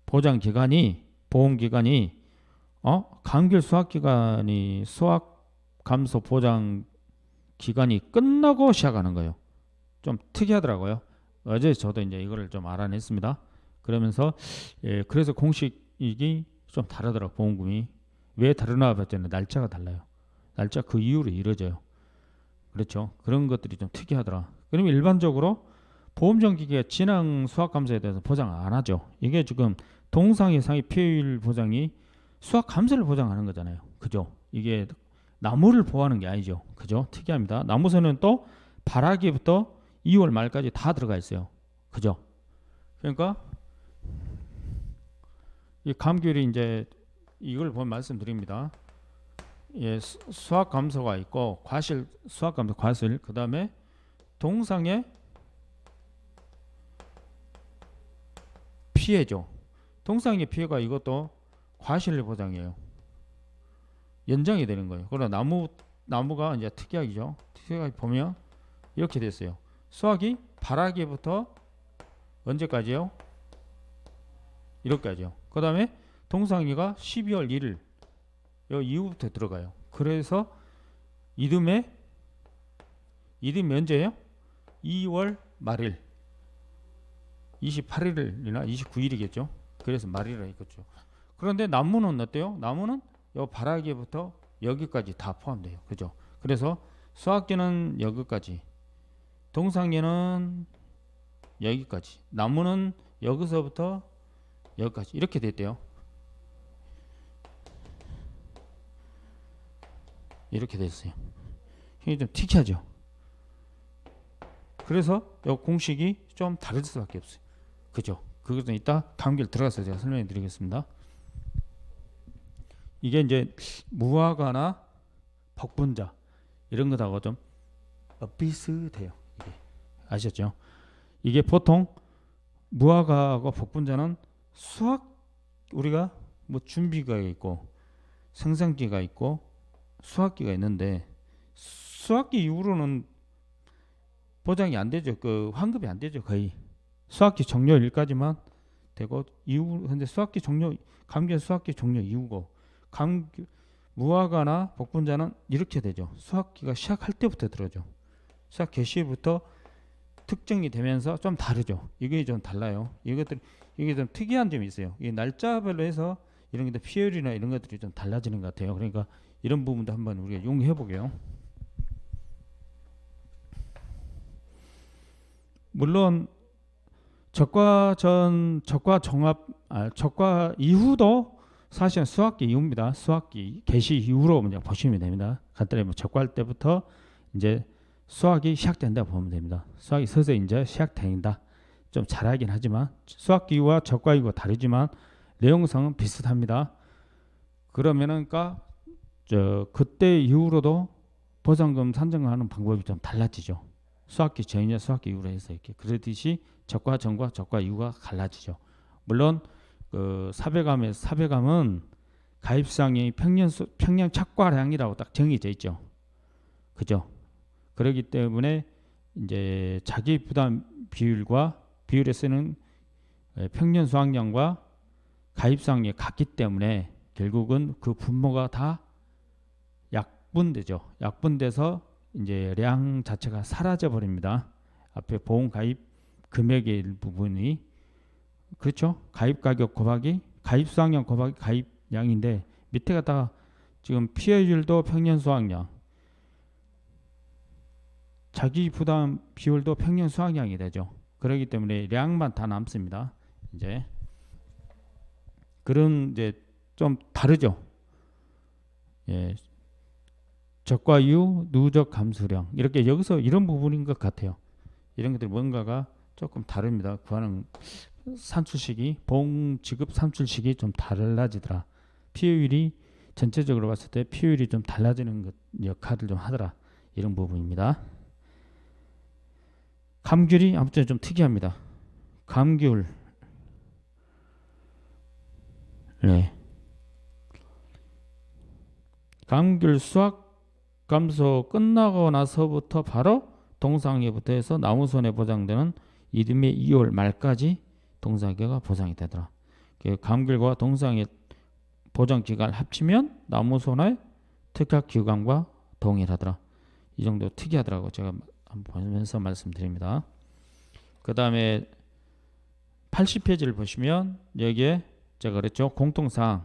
보장 기간이 보험 기간이 감귤 수확 기간이 수확 감소 보장 기간이 끝나고 시작하는 거예요. 좀 특이하더라고요. 어제 저도 이제 이거를 좀 알아냈습니다. 그러면서 그래서 공식이 좀 다르더라고. 보험금이 왜 다르나 봤더니 날짜가 달라요. 날짜 그 이후로 이루어져요. 그렇죠. 그런 것들이 좀 특이하더라. 그러면 일반적으로 보험정기계가 진앙 수확 감소에 대해서 보장 안 하죠. 이게 지금 동상 이상의 피해율 보장이 수확 감소를 보장하는 거잖아요. 그죠? 이게 나무를 보호하는 게 아니죠. 그죠? 특이합니다. 나무선은 또 발화기부터 2월 말까지 다 들어가 있어요. 그죠? 그러니까 이 감귤이 이제 이걸 보면 말씀드립니다. 수확 감소가 있고 과실 수확 감소 과실 그 다음에 동상의 피해죠. 동상의 피해가 이것도 과실 보장이에요. 연장이 되는 거예요. 그러나 나무가 이제 특이하죠. 특이하게 보면 이렇게 됐어요. 수확이 발화기부터 언제까지요? 이렇게까지요. 그 다음에 동상이가 12월 1일 요 이후부터 들어가요. 그래서 이듬해 언제예요? 2월 말일 28일이나 29일이겠죠. 그래서 말이라 했겠죠. 그런데 나무는 어때요? 나무는 요 발화기부터 여기까지 다 포함돼요. 그죠? 그래서 수확기는 여기까지, 동상기는 여기까지, 나무는 여기서부터 여기까지 이렇게 됐대요. 이렇게 됐어요. 이게 좀 특이하죠. 그래서 이 공식이 좀 다를 수밖에 없어요. 그죠? 그것은 이따 감귤 들어가서 제가 설명해 드리겠습니다. 이게 이제 무화과나 복분자 이런 것하고 좀 비슷해요. 이게 아셨죠? 이게 보통 무화과하고 복분자는 수확 우리가 뭐 준비가 있고 생산기가 있고 수확기가 있는데 수확기 이후로는 보장이 안 되죠. 그 환급이 안 되죠. 거의 수확기 종료일까지만 되고 이후 근데 수확기 종료 감귤 수확기 종료 이후고 무화과나 복분자는 이렇게 되죠. 수확기가 시작할 때부터 들어죠. 시작 개시부터 특정이 되면서 좀 다르죠. 이게 좀 달라요. 이게 좀 특이한 점이 있어요. 이 날짜별로 해서 이런 게 피해율이나 이런 것들이 좀 달라지는 것 같아요. 그러니까 이런 부분도 한번 우리가 용해해 보게요. 물론 적과 이후도 사실은 수확기 이후입니다. 수확기 개시 이후로 그냥 보시면 됩니다. 간단히 뭐 적과할 때부터 이제 수확이 시작된다 보면 됩니다. 수확이 서서히 이제 시작된다. 좀 잘하긴 하지만 수확기 이후와 적과 이후가 다르지만 내용상은 비슷합니다. 그러면은 그때 이후로도 보상금 산정하는 방법이 좀 달라지죠. 수확기 전이냐 수확기 이후로 해서 이렇게 그러듯이 적과 전과 적과 이후가 달라지죠. 물론 그 사배감은 가입상이 평년 착과량이라고 딱 정해져 있죠. 그죠? 그렇기 때문에 이제 자기 부담 비율에 쓰는 평년 수확량과 가입상이 같기 때문에 결국은 그 분모가 다 약분되죠. 약분돼서 이제 량 자체가 사라져 버립니다. 앞에 보험 가입 금액의 일부분이 그렇죠. 가입 가격 곱하기 가입 수확량 곱하기 가입량인데 밑에가 다 지금 피해율도 평년 수확량, 자기 부담 비율도 평년 수확량이 되죠. 그렇기 때문에 량만 다 남습니다. 이제 그런 이제 좀 다르죠. 예. 적과 이후 누적 감수량 이렇게 여기서 이런 부분인 것 같아요. 이런 것들 뭔가가 조금 다릅니다. 구하는 산출식이 보험 지급 산출식이 좀 달라지더라. 피효율이 전체적으로 봤을 때 피효율이 좀 달라지는 것 역할을 좀 하더라. 이런 부분입니다. 감귤이 아무튼 좀 특이합니다. 감귤. 네. 감귤 수확 감소 끝나고 나서부터 바로 동상계부터 해서 나무손해 보장되는 이듬해 2월 말까지 동상계가 보장이 되더라. 감귤과 동상계 보장 기간을 합치면 나무손해 특약 기간과 동일하더라. 이 정도 특이하더라고. 제가 한번 보면서 말씀드립니다. 그 다음에 80페이지를 보시면 여기에 제가 그랬죠. 공통사항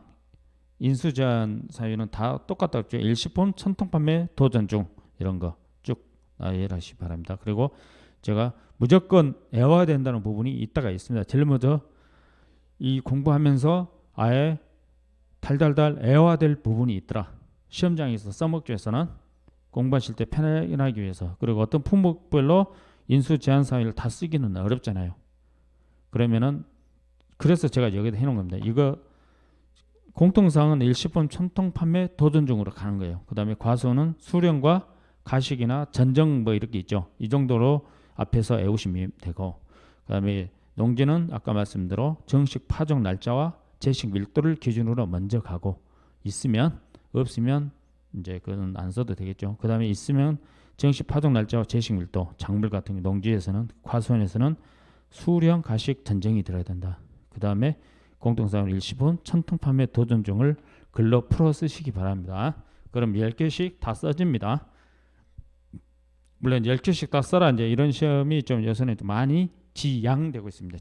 인수제한 사유는 다 똑같았죠. 일시품 천통 판매 도전 중 이런 거 쭉 이해하시기 바랍니다. 그리고 제가 무조건 외워야 된다는 부분이 있다가 있습니다. 제일 먼저 이 공부하면서 아예 달달달 외워야 될 부분이 있더라. 시험장에서 써먹기에서는 공부하실 때 편하게 위해서. 그리고 어떤 품목별로 인수제한 사유를 다 쓰기는 어렵잖아요. 그러면은 그래서 제가 여기다 해놓은 겁니다. 이거 공통사항은 일시품 천통 판매 도전 중으로 가는 거예요. 그 다음에 과수는 수령과 가식이나 전정 뭐 이렇게 있죠. 이 정도로 앞에서 외우시면 되고, 그 다음에 농지는 아까 말씀대로 정식 파종 날짜와 제식 밀도를 기준으로 먼저 가고, 있으면 없으면 이제 그건 안 써도 되겠죠. 그 다음에 있으면 정식 파종 날짜와 제식 밀도, 작물 같은 농지에서는 과수원에서는 수령, 가식, 전정이 들어야 된다. 그 다음에 공통사항 일시분 천통 판매 도전 중을 글로 풀어 쓰시기 바랍니다. 그럼 10개씩 다 써집니다. 물론 10개씩 다 써라 이제 이런 시험이 좀 요새는 좀 많이 지양되고 있습니다.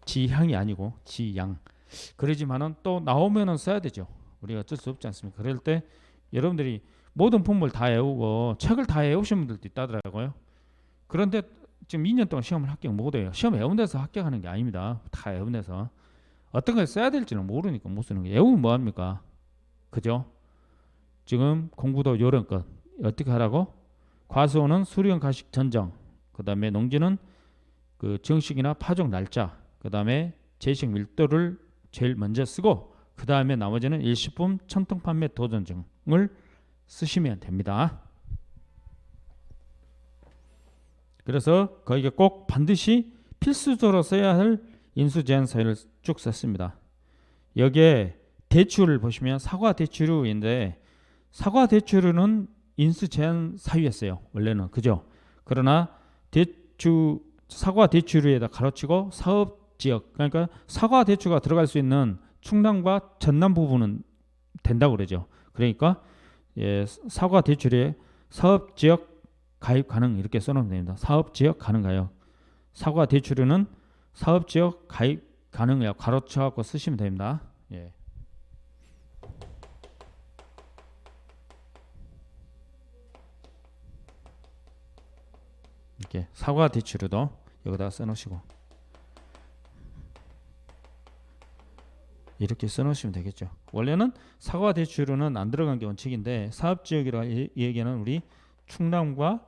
지향이 아니고 지양. 그러지만은 또 나오면은 써야 되죠. 우리가 어쩔 수 없지 않습니까? 그럴 때 여러분들이 모든 품목을 다 외우고 책을 다 외우신 분들도 있다더라고요. 그런데 지금 2년 동안 시험을 합격 못해요. 시험 외운 데서 합격하는 게 아닙니다. 다 외운 데서. 어떤 걸 써야 될지는 모르니까 못 쓰는 거예요. 외우면 뭐합니까? 그죠? 지금 공부도 요런 것 어떻게 하라고? 과수원은 수령, 가식, 전정. 그 다음에 농지는 그 정식이나 파종 날짜. 그 다음에 제식 밀도를 제일 먼저 쓰고, 그 다음에 나머지는 일시품 천통 판매 도전 중을 쓰시면 됩니다. 그래서 거기에 꼭 반드시 필수적으로 써야 할 인수제한 사유를 쭉 썼습니다. 여기에 대출을 보시면 사과 대출인데, 사과 대출은 인수제한 사유였어요. 원래는. 그죠? 그러나 사과 대출에다 가로치고 사업지역, 그러니까 사과 대출가 들어갈 수 있는 충남과 전남 부분은 된다고 그러죠. 그러니까 사과 대출에 사업지역 가입 가능 이렇게 써놓으면 됩니다. 사업지역 가능가요? 사과 대출은 사업지역 가입 가능해요. 가로쳐갖고 쓰시면 됩니다. 예. 이렇게 사과 대출도 여기다 써놓으시고 이렇게 써놓으시면 되겠죠. 원래는 사과 대출은 안 들어간 게 원칙인데 사업지역이라고 얘기하는 우리 충남과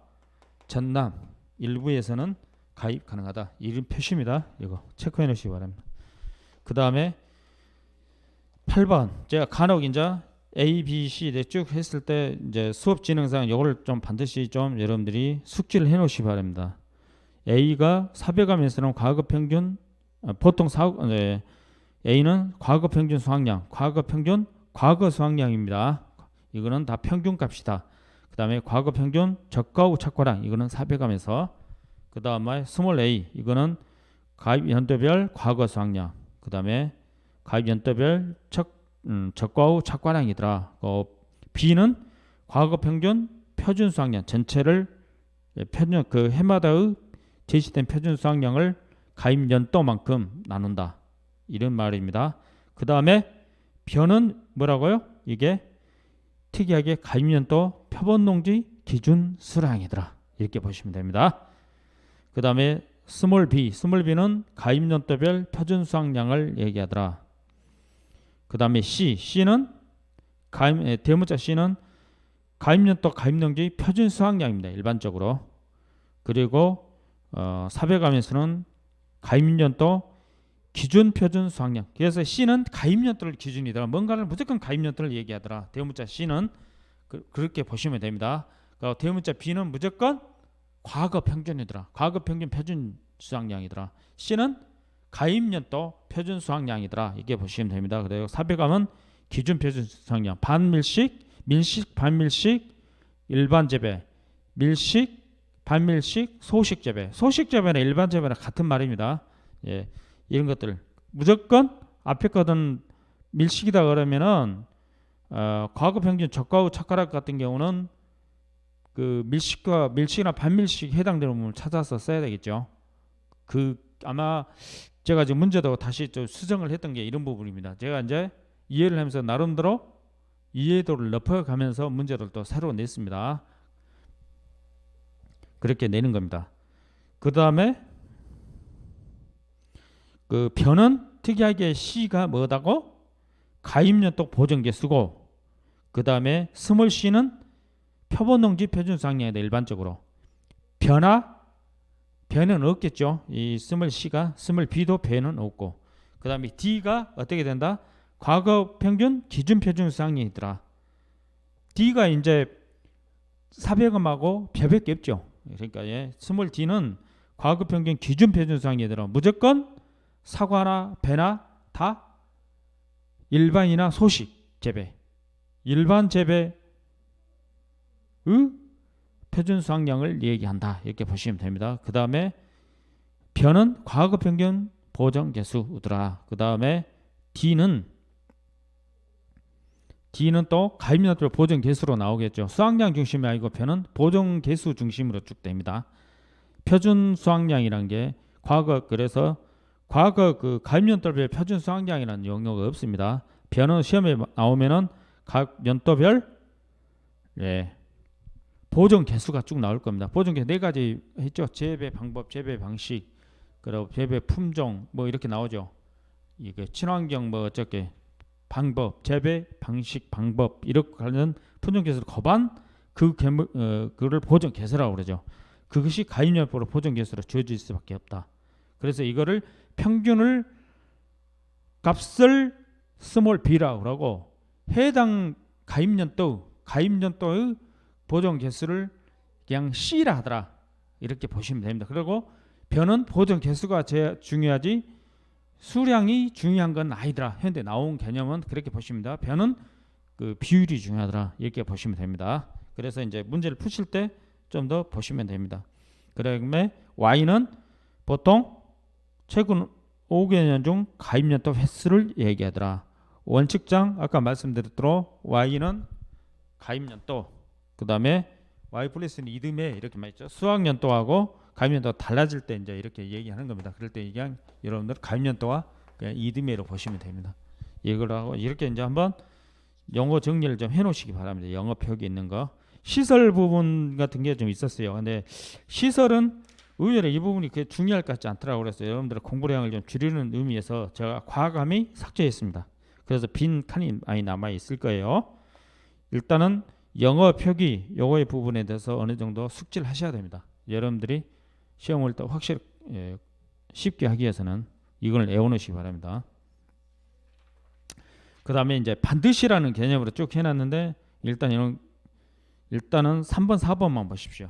전남 일부에서는 가입 가능하다. 이런 표시입니다. 이거 체크해 놓으시기 바랍니다. 그 다음에 8번 제가 간혹 이제 A, B, C 쭉 했을 때 이제 수업 진행상 이걸 좀 반드시 좀 여러분들이 숙지를 해 놓으시기 바랍니다. A가 사별감에서는 과거 평균 보통 A는 과거 평균 수확량, 과거 평균 과거 수확량입니다. 이거는 다 평균값이다. 그 다음에 과거 평균 저가 후 착과량 이거는 사별감에서, 그 다음에 스몰 a 이거는 가입 연도별 과거 수확량, 그 다음에 가입 연도별 저가 후 착과량이더라. b는 과거 평균 표준 수확량 전체를 표준 그 해마다의 제시된 표준 수확량을 가입 연도만큼 나눈다. 이런 말입니다. 그 다음에 변은 뭐라고요? 이게 특이하게 가입연도 표본농지 기준 수량이더라. 이렇게 보시면 됩니다. 그 다음에 스몰 b는 가입연도별 표준 수확량을 얘기하더라. 그 다음에 C는 대문자 C는 가입연도 가입농지 표준 수확량입니다. 일반적으로. 그리고 사백암에서는 가입연도 기준 표준 수확량. 그래서 C는 가입연도를 기준이더라. 뭔가를 무조건 가입연도를 얘기하더라. 대문자 C는 그렇게 보시면 됩니다. 대문자 B는 무조건 과거 평균이더라. 과거 평균 표준 수확량이더라. C는 가입연도 표준 수확량이더라. 이렇게 보시면 됩니다. 그리고 사백암은 기준 표준 수확량, 반밀식, 밀식, 반밀식, 일반 재배, 밀식, 반밀식, 소식 재배. 소식 재배나 일반 재배나 같은 말입니다. 예, 이런 것들 무조건 앞에 거든 밀식이다 그러면은 과거 평균 적과후 젓가락 같은 경우는 그 밀식이나 반밀식 해당되는 부분을 찾아서 써야 되겠죠. 아마 제가 지금 문제도 다시 좀 수정을 했던 게 이런 부분입니다. 제가 이제 이해를 하면서 나름대로 이해도를 높여가면서 문제를 또 새로 냈습니다. 그렇게 내는 겁니다. 그 다음에 그 변은 특이하게 C가 뭐다고? 가입연도 보정개수고, 그 다음에 스몰 C는 표본농지 표준 수확량이다. 일반적으로 변은 없겠죠. 이 스몰 C가, 스몰 B도 변은 없고, 그 다음에 D가 어떻게 된다? 과거 평균 기준 표준 수확량이더라. D가 이제 사백음하고 별밖에 없죠. 그러니까 스몰 D는 과거 평균 기준 표준 수확량이더라. 무조건 사과나 배나 다 일반이나 소식 재배, 일반 재배의 표준 수확량을 얘기한다. 이렇게 보시면 됩니다. 그 다음에 변은 과거 평균 보정 개수더라. 그 다음에 D는 또 가입연도 보정 개수로 나오겠죠. 수확량 중심이 아니고 변은 보정 개수 중심으로 쭉 됩니다. 표준 수확량이란 게 그래서 과거 그 가입연도별 표준 수확량이라는 용어가 없습니다. 변은 시험에 나오면은 각 연도별 보정 개수가 쭉 나올 겁니다. 보정 개수 4가지 했죠. 재배 방법, 재배 방식, 그리고 재배 품종 뭐 이렇게 나오죠. 이게 친환경 뭐 어쩌게 방법, 재배 방식, 방법 이렇게 하는 품종 개수를 곱한 그를 보정 개수라고 그러죠. 그것이 가입연도로 보정 개수로 주어질 수밖에 없다. 그래서 이거를 평균을 값을 스몰 b라고 그러고, 해당 가입연도의 보정 개수를 그냥 C라 하더라. 이렇게 보시면 됩니다. 그리고 변은 보정 개수가 제일 중요하지 수량이 중요한 건 아니더라. 현재 나온 개념은 그렇게 보시면 됩니다. 변은 그 비율이 중요하더라. 이렇게 보시면 됩니다. 그래서 이제 문제를 푸실 때 좀 더 보시면 됩니다. 그다음에 Y는 보통 최근 5개년 중 가입연도 횟수를 얘기하더라. 원칙상 아까 말씀드렸도록 Y는 가입연도, 그 다음에 Y 플러스는 이듬해 이렇게 말했죠. 수확연도하고 가입연도가 달라질 때 이제 이렇게 얘기하는 겁니다. 그럴 때 그냥 여러분들 가입연도와 그냥 이듬해로 보시면 됩니다. 이걸 하고 이렇게 이제 한번 영어 정리를 좀 해놓으시기 바랍니다. 영어 표기 있는 거. 시설 부분 같은 게 좀 있었어요. 근데 시설은 의외로 이 부분이 그렇게 중요할 것 같지 않더라고요. 그래서 여러분들의 공부량을 좀 줄이는 의미에서 제가 과감히 삭제했습니다. 그래서 빈 칸이 많이 남아 있을 거예요. 일단은 영어 표기 요거의 부분에 대해서 어느 정도 숙지를 하셔야 됩니다. 여러분들이 시험을 또 확실히 쉽게 하기 위해서는 이걸 외워놓으시기 바랍니다. 그 다음에 이제 반드시라는 개념으로 쭉 해놨는데 일단은 3번 4번만 보십시오.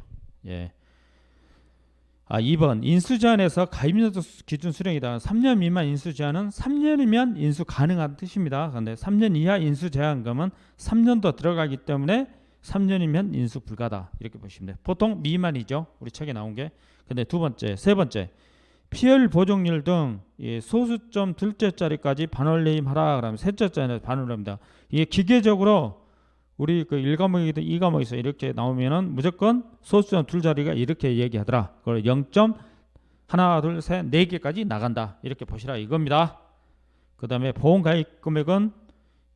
2번 인수제한에서 가입연도 기준 수령이다. 3년 미만 인수제한은 3년이면 인수 가능한 뜻입니다. 그런데 3년 이하 인수제한금은 3년도 들어가기 때문에 3년이면 인수 불가다. 이렇게 보시면 돼요. 보통 미만이죠. 우리 책에 나온 게. 근데 세 번째 피해율 보정률 등 소수점 둘째 자리까지 반올림하라. 그러면 셋째 자리에 반올림합니다. 이게 기계적으로 우리 그 1과목이든 2과목에서 이렇게 나오면은 무조건 소수점 둘 자리가 이렇게 얘기하더라. 그걸 0. 하나, 둘, 셋, 4개까지 나간다. 이렇게 보시라 이겁니다. 그 다음에 보험 가입 금액은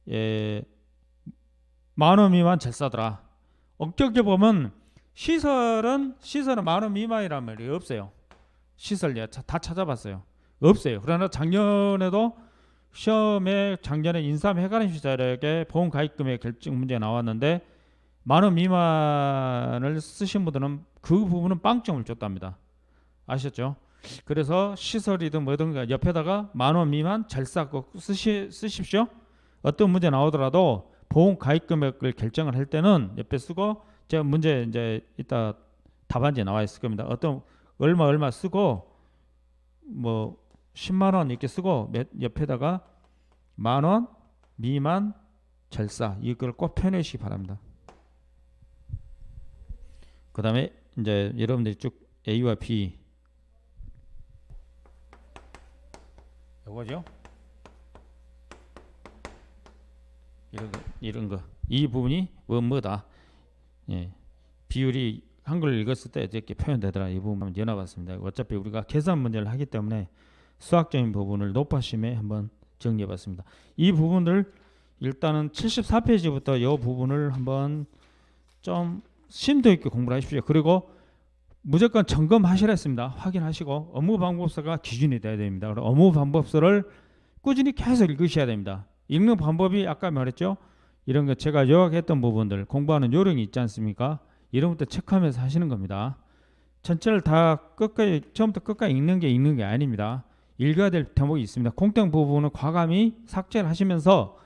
10,000원 미만 제일 싸더라. 엄격히 보면 시설은 10,000원 미만이라는 말이 없어요. 시설 다 찾아봤어요. 없어요. 그러나 작년에 인삼 해가림 시설에게 보험 가입금액 결정 문제 나왔는데 10,000원 미만을 쓰신 분들은 그 부분은 빵점을 줬답니다. 아셨죠? 그래서 시설이든 뭐든 옆에다가 10,000원 미만 절사 꼭 쓰십시오. 어떤 문제 나오더라도 보험 가입 금액을 결정을 할 때는 옆에 쓰고, 제가 문제 이제 이따 답안지에 나와 있을 겁니다. 어떤 얼마 쓰고 뭐 10만 원 이렇게 쓰고 옆에다가 10,000원 미만 절사, 이걸 꼭 표현하시기 바랍니다. 그 다음에 이제 여러분들이 쭉 A와 B 요거죠. 이런 거 이 부분이 뭐다. 예. 비율이 한글을 읽었을 때 이렇게 표현되더라. 이 부분 한번 연합봤습니다. 어차피 우리가 계산 문제를 하기 때문에 수학적인 부분을 높아심에 한번 정리해봤습니다. 이 부분을 일단은 74페이지부터 이 부분을 한번 좀 심도 있게 공부를 하십시오. 그리고 무조건 점검하시라 했습니다. 확인하시고 업무방법서가 기준이 돼야 됩니다. 그리고 업무방법서를 꾸준히 계속 읽으셔야 됩니다. 읽는 방법이 아까 말했죠. 이런 거 제가 요약했던 부분들, 공부하는 요령이 있지 않습니까? 이런 것도 체크하면서 하시는 겁니다. 전체를 다 끝까지 처음부터 끝까지 읽는 게 아닙니다. 읽어야 될 대목이 있습니다. 공통 부분은 과감히 삭제를 하시면서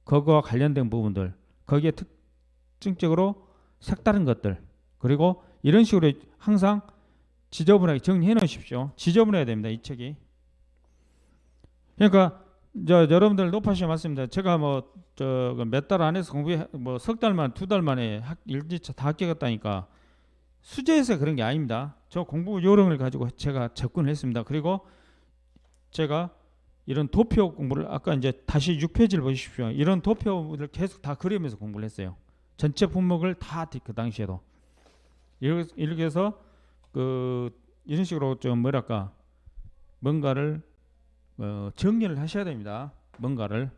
그거와 관련된 부분들, 거기에 특징적으로 색다른 것들, 그리고 이런 식으로 항상 지저분하게 정리해 놓으십시오. 지저분해야 됩니다. 이 책이. 그러니까 여러분들 높아시면 맞습니다. 제가 뭐 몇 달 안에서 공부해 뭐 석 달만 2달 만에 1지차 다 합격했다니까 수재에서 그런 게 아닙니다. 저 공부 요령을 가지고 제가 접근을 했습니다. 그리고 제가 이런 도표 공부를 아까 이제 다시 6페이지를 보십시오. 이런 도표를 계속 다 그리면서 공부를 했어요. 전체 품목을 다 그 당시에도 이렇게 해서 이런 식으로 좀 뭐랄까 뭔가를 정리를 하셔야 됩니다. 뭔가를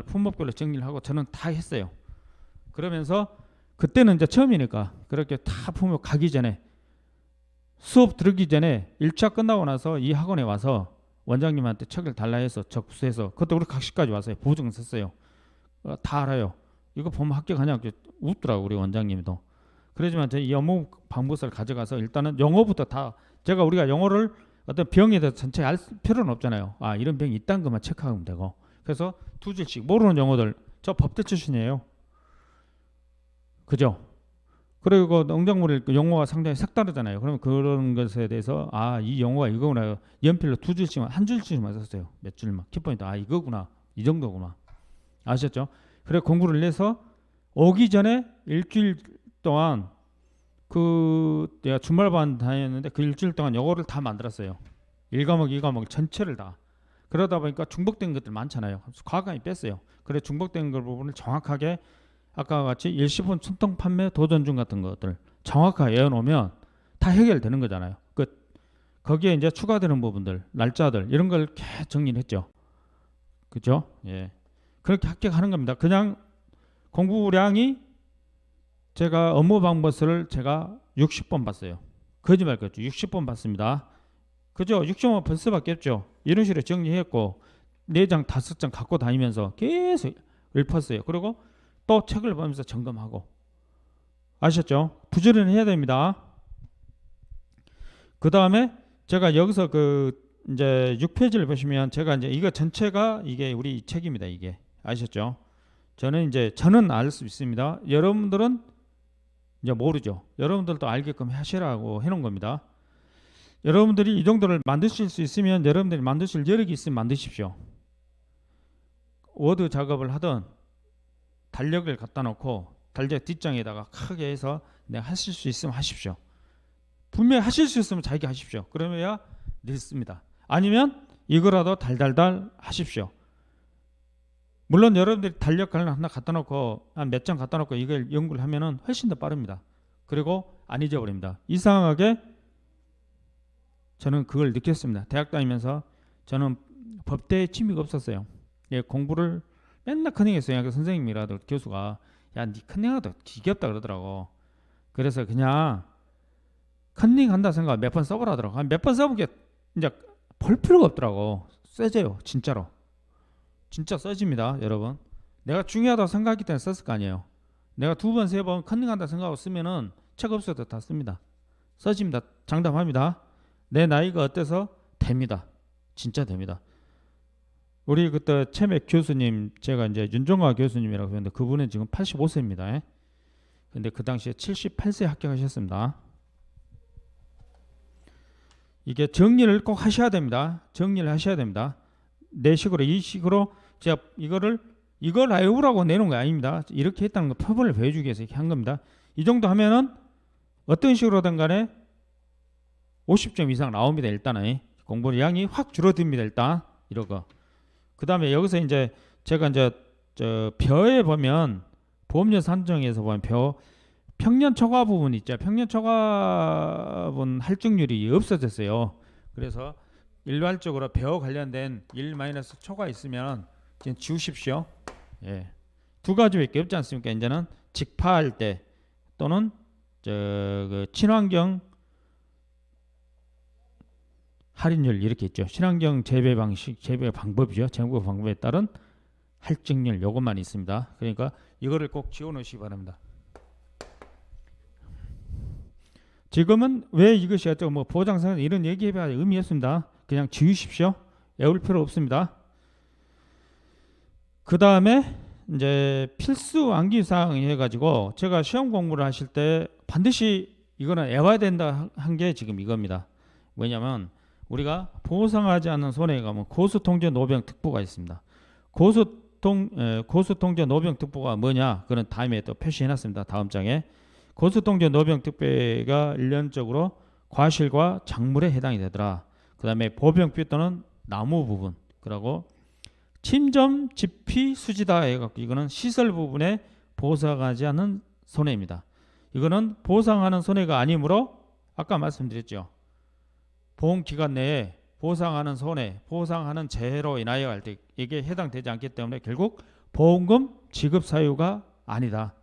품목별로 정리를 하고 저는 다 했어요. 그러면서 그때는 이제 처음이니까 그렇게 다 품목 가기 전에 수업 들기 전에 1차 끝나고 나서 이 학원에 와서 원장님한테 책을 달라 해서 접수해서 그것도 우리 각시까지 와서요. 보증 썼어요. 다 알아요. 이거 보면 합격하냐 웃더라고 우리 원장님도. 그러지만 이 업무 방법서를 가져가서 일단은 영어부터 다 우리가 영어를 어떤 병에 대해서 전체 알 필요는 없잖아요. 아 이런 병이 있다는 것만 체크하면 되고. 그래서 2줄씩 모르는 영어들 저 법대 출신이에요. 그죠? 그리고 농작물의 용어가 상당히 색다르잖아요. 그러면 그런 것에 대해서 이 용어가 이거구나. 연필로 2줄씩만 한 줄씩만 썼어요. 몇 줄만 키포인트 이거구나. 이 정도구나. 아셨죠? 그래 공부를 해서 오기 전에 일주일 동안 내가 주말반 다녔는데 그 일주일 동안 영어를 다 만들었어요. 1과목 2과목 전체를 다. 그러다 보니까 중복된 것들 많잖아요. 과감히 뺐어요. 그래 중복된 걸 부분을 정확하게 아까 같이 일시본 순통 판매 도전 중 같은 것들 정확하게 외워놓으면 다 해결되는 거잖아요. 거기에 이제 추가되는 부분들 날짜들 이런 걸 이렇게 정리를 했죠. 그죠? 예. 그렇게 합격하는 겁니다. 그냥 공부량이 제가 업무방법서를 제가 60번 봤어요. 거짓말 같죠. 60번 봤습니다. 그죠? 60번 벌써 봤겠죠. 이런 식으로 정리했고 4장 5장 갖고 다니면서 계속 읊었어요. 그리고 또 책을 보면서 점검하고. 아셨죠? 부지런히 해야 됩니다. 그 다음에 제가 여기서 이제 6페이지를 보시면 제가 이제 이거 전체가 이게 우리 책입니다. 이게 아셨죠? 저는 알 수 있습니다. 여러분들은 이제 모르죠. 여러분들도 알게끔 하시라고 해놓은 겁니다. 여러분들이 이 정도를 만드실 수 있으면 여러분들이 만드실 여력이 있으면 만드십시오. 워드 작업을 하든 달력을 갖다 놓고 달력 뒷장에다가 크게 해서 내가 하실 수 있으면 하십시오. 분명히 하실 수 있으면 자기가 하십시오. 그러면야 늦습니다. 아니면 이거라도 달달달 하십시오. 물론 여러분들이 달력 하나 갖다 놓고 한 몇 장 갖다 놓고 이걸 연구를 하면은 훨씬 더 빠릅니다. 그리고 안 잊어버립니다. 이상하게 저는 그걸 느꼈습니다. 대학 다니면서 저는 법대에 취미가 없었어요. 예, 공부를 맨날 커닝했어요. 그 선생님이라도 교수가 야, 니 커닝하다 지겹다 그러더라고. 그래서 그냥 커닝한다 생각 몇 번 써보라더라고. 몇 번 써보게 이제 볼 필요가 없더라고. 써져요, 진짜로. 진짜 써집니다, 여러분. 내가 중요하다고 생각했기 때문에 썼을 거 아니에요. 내가 2번, 3번 커닝한다 생각하고 쓰면은 책 없어도 다 씁니다. 써집니다. 장담합니다. 내 나이가 어때서 됩니다. 진짜 됩니다. 우리 그때 최맥 교수님, 제가 이제 윤종화 교수님이라고 했는데 그분은 지금 85세입니다. 근데 그 당시에 78세 합격하셨습니다. 이게 정리를 꼭 하셔야 됩니다. 정리를 하셔야 됩니다. 내 식으로 이 식으로 제가 이걸 외우라고 내놓은 거 아닙니다. 이렇게 했다는 거 표본을 보여주기 위해서 이렇게 한 겁니다. 이 정도 하면은 어떤 식으로든 간에 50점 이상 나옵니다. 일단은 공부 양이 확 줄어듭니다. 일단 이러고 그 다음에 여기서 이제 제가 이제 저 벼에 보면 보험료 산정에서 보면 평년 초과 부분 있죠. 평년 초과 부분 할증률이 없어졌어요. 그래서 일괄적으로 벼 관련된 1-초과 있으면 지금 지우십시오. 예. 두 가지밖에 없지 않습니까? 이제는 직파할 때 또는 그 친환경 할인율 이렇게 있죠. 친환경 재배 방식, 재배 방법이죠. 재배 방법에 따른 할증률 요것만 있습니다. 그러니까 이거를 꼭 지워 놓으시기 바랍니다. 지금은 왜 이것이 어쩌고 뭐 보장상 이런 얘기해봐야 의미 없습니다. 그냥 지우십시오. 외울 필요 없습니다. 그 다음에 이제 필수 암기사항 해가지고 제가 시험 공부를 하실 때 반드시 이거는 외워야 된다 한 게 지금 이겁니다. 왜냐면 우리가 보상하지 않는 손해가 뭐 고수통제 노병특보가 있습니다. 고수통제 노병특보가 뭐냐? 그건 다음에 또 표시해놨습니다. 다음 장에 고수통제 노병특보가 일련적으로 과실과 작물에 해당이 되더라. 그 다음에 보병비 또는 나무 부분, 그리고 침점 지피 수지다 해갖고 이거는 시설 부분에 보상하지 않는 손해입니다. 이거는 보상하는 손해가 아니므로 아까 말씀드렸죠. 보험 기간 내에 보상하는 손해, 보상하는 재해로 인하여 할 때 이게 해당되지 않기 때문에 결국 보험금 지급 사유가 아니다.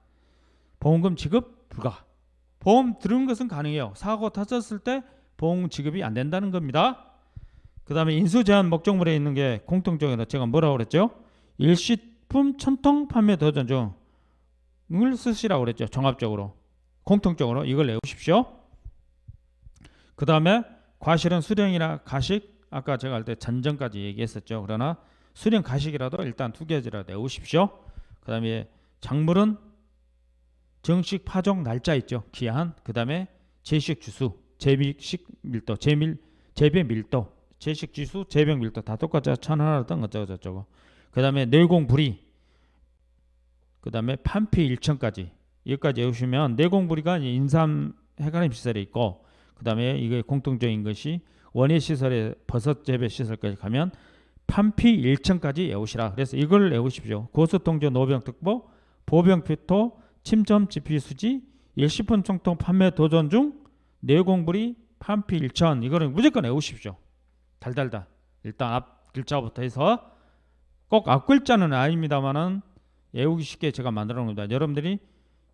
보험금 지급 불가. 보험 들은 것은 가능해요. 사고 터졌을 때 보험 지급이 안 된다는 겁니다. 그 다음에 인수제한 목적물에 있는 게 공통적으로 제가 뭐라고 그랬죠? 일시품 천통 판매 도전 중을 쓰시라고 그랬죠. 종합적으로. 공통적으로 이걸 외우십시오. 그 다음에 과실은 수령이나 가식, 아까 제가 할 때 전전까지 얘기했었죠. 그러나 수령 가식이라도 일단 두 개지라도 외우십시오. 그 다음에 작물은 정식 파종 날짜 있죠. 기한. 그 다음에 제식 주수, 재배식 밀도, 재배 밀도, 제식 지수, 재배 밀도 다 똑같죠. 1000하나든 어쩌고 저쩌고. 그 다음에 내공불이, 그 다음에 판피 일천까지 여기까지 외우시면 내공불이가 인삼 해가림 시설에 있고, 그 다음에 이게 공통적인 것이 원예 시설에 버섯 재배 시설까지 가면 판피 일천까지 외우시라. 그래서 이걸 외우십시오. 고수통제 노병특보, 보병피토, 침점 지피 수지, 일시품 총통 판매 도전 중 내공불이 판피 일천, 이거는 무조건 외우십시오. 달달달. 일단 앞 글자부터 해서 꼭 앞 글자는 아닙니다만은 외우기 쉽게 제가 만들어 놓은 겁니다. 여러분들이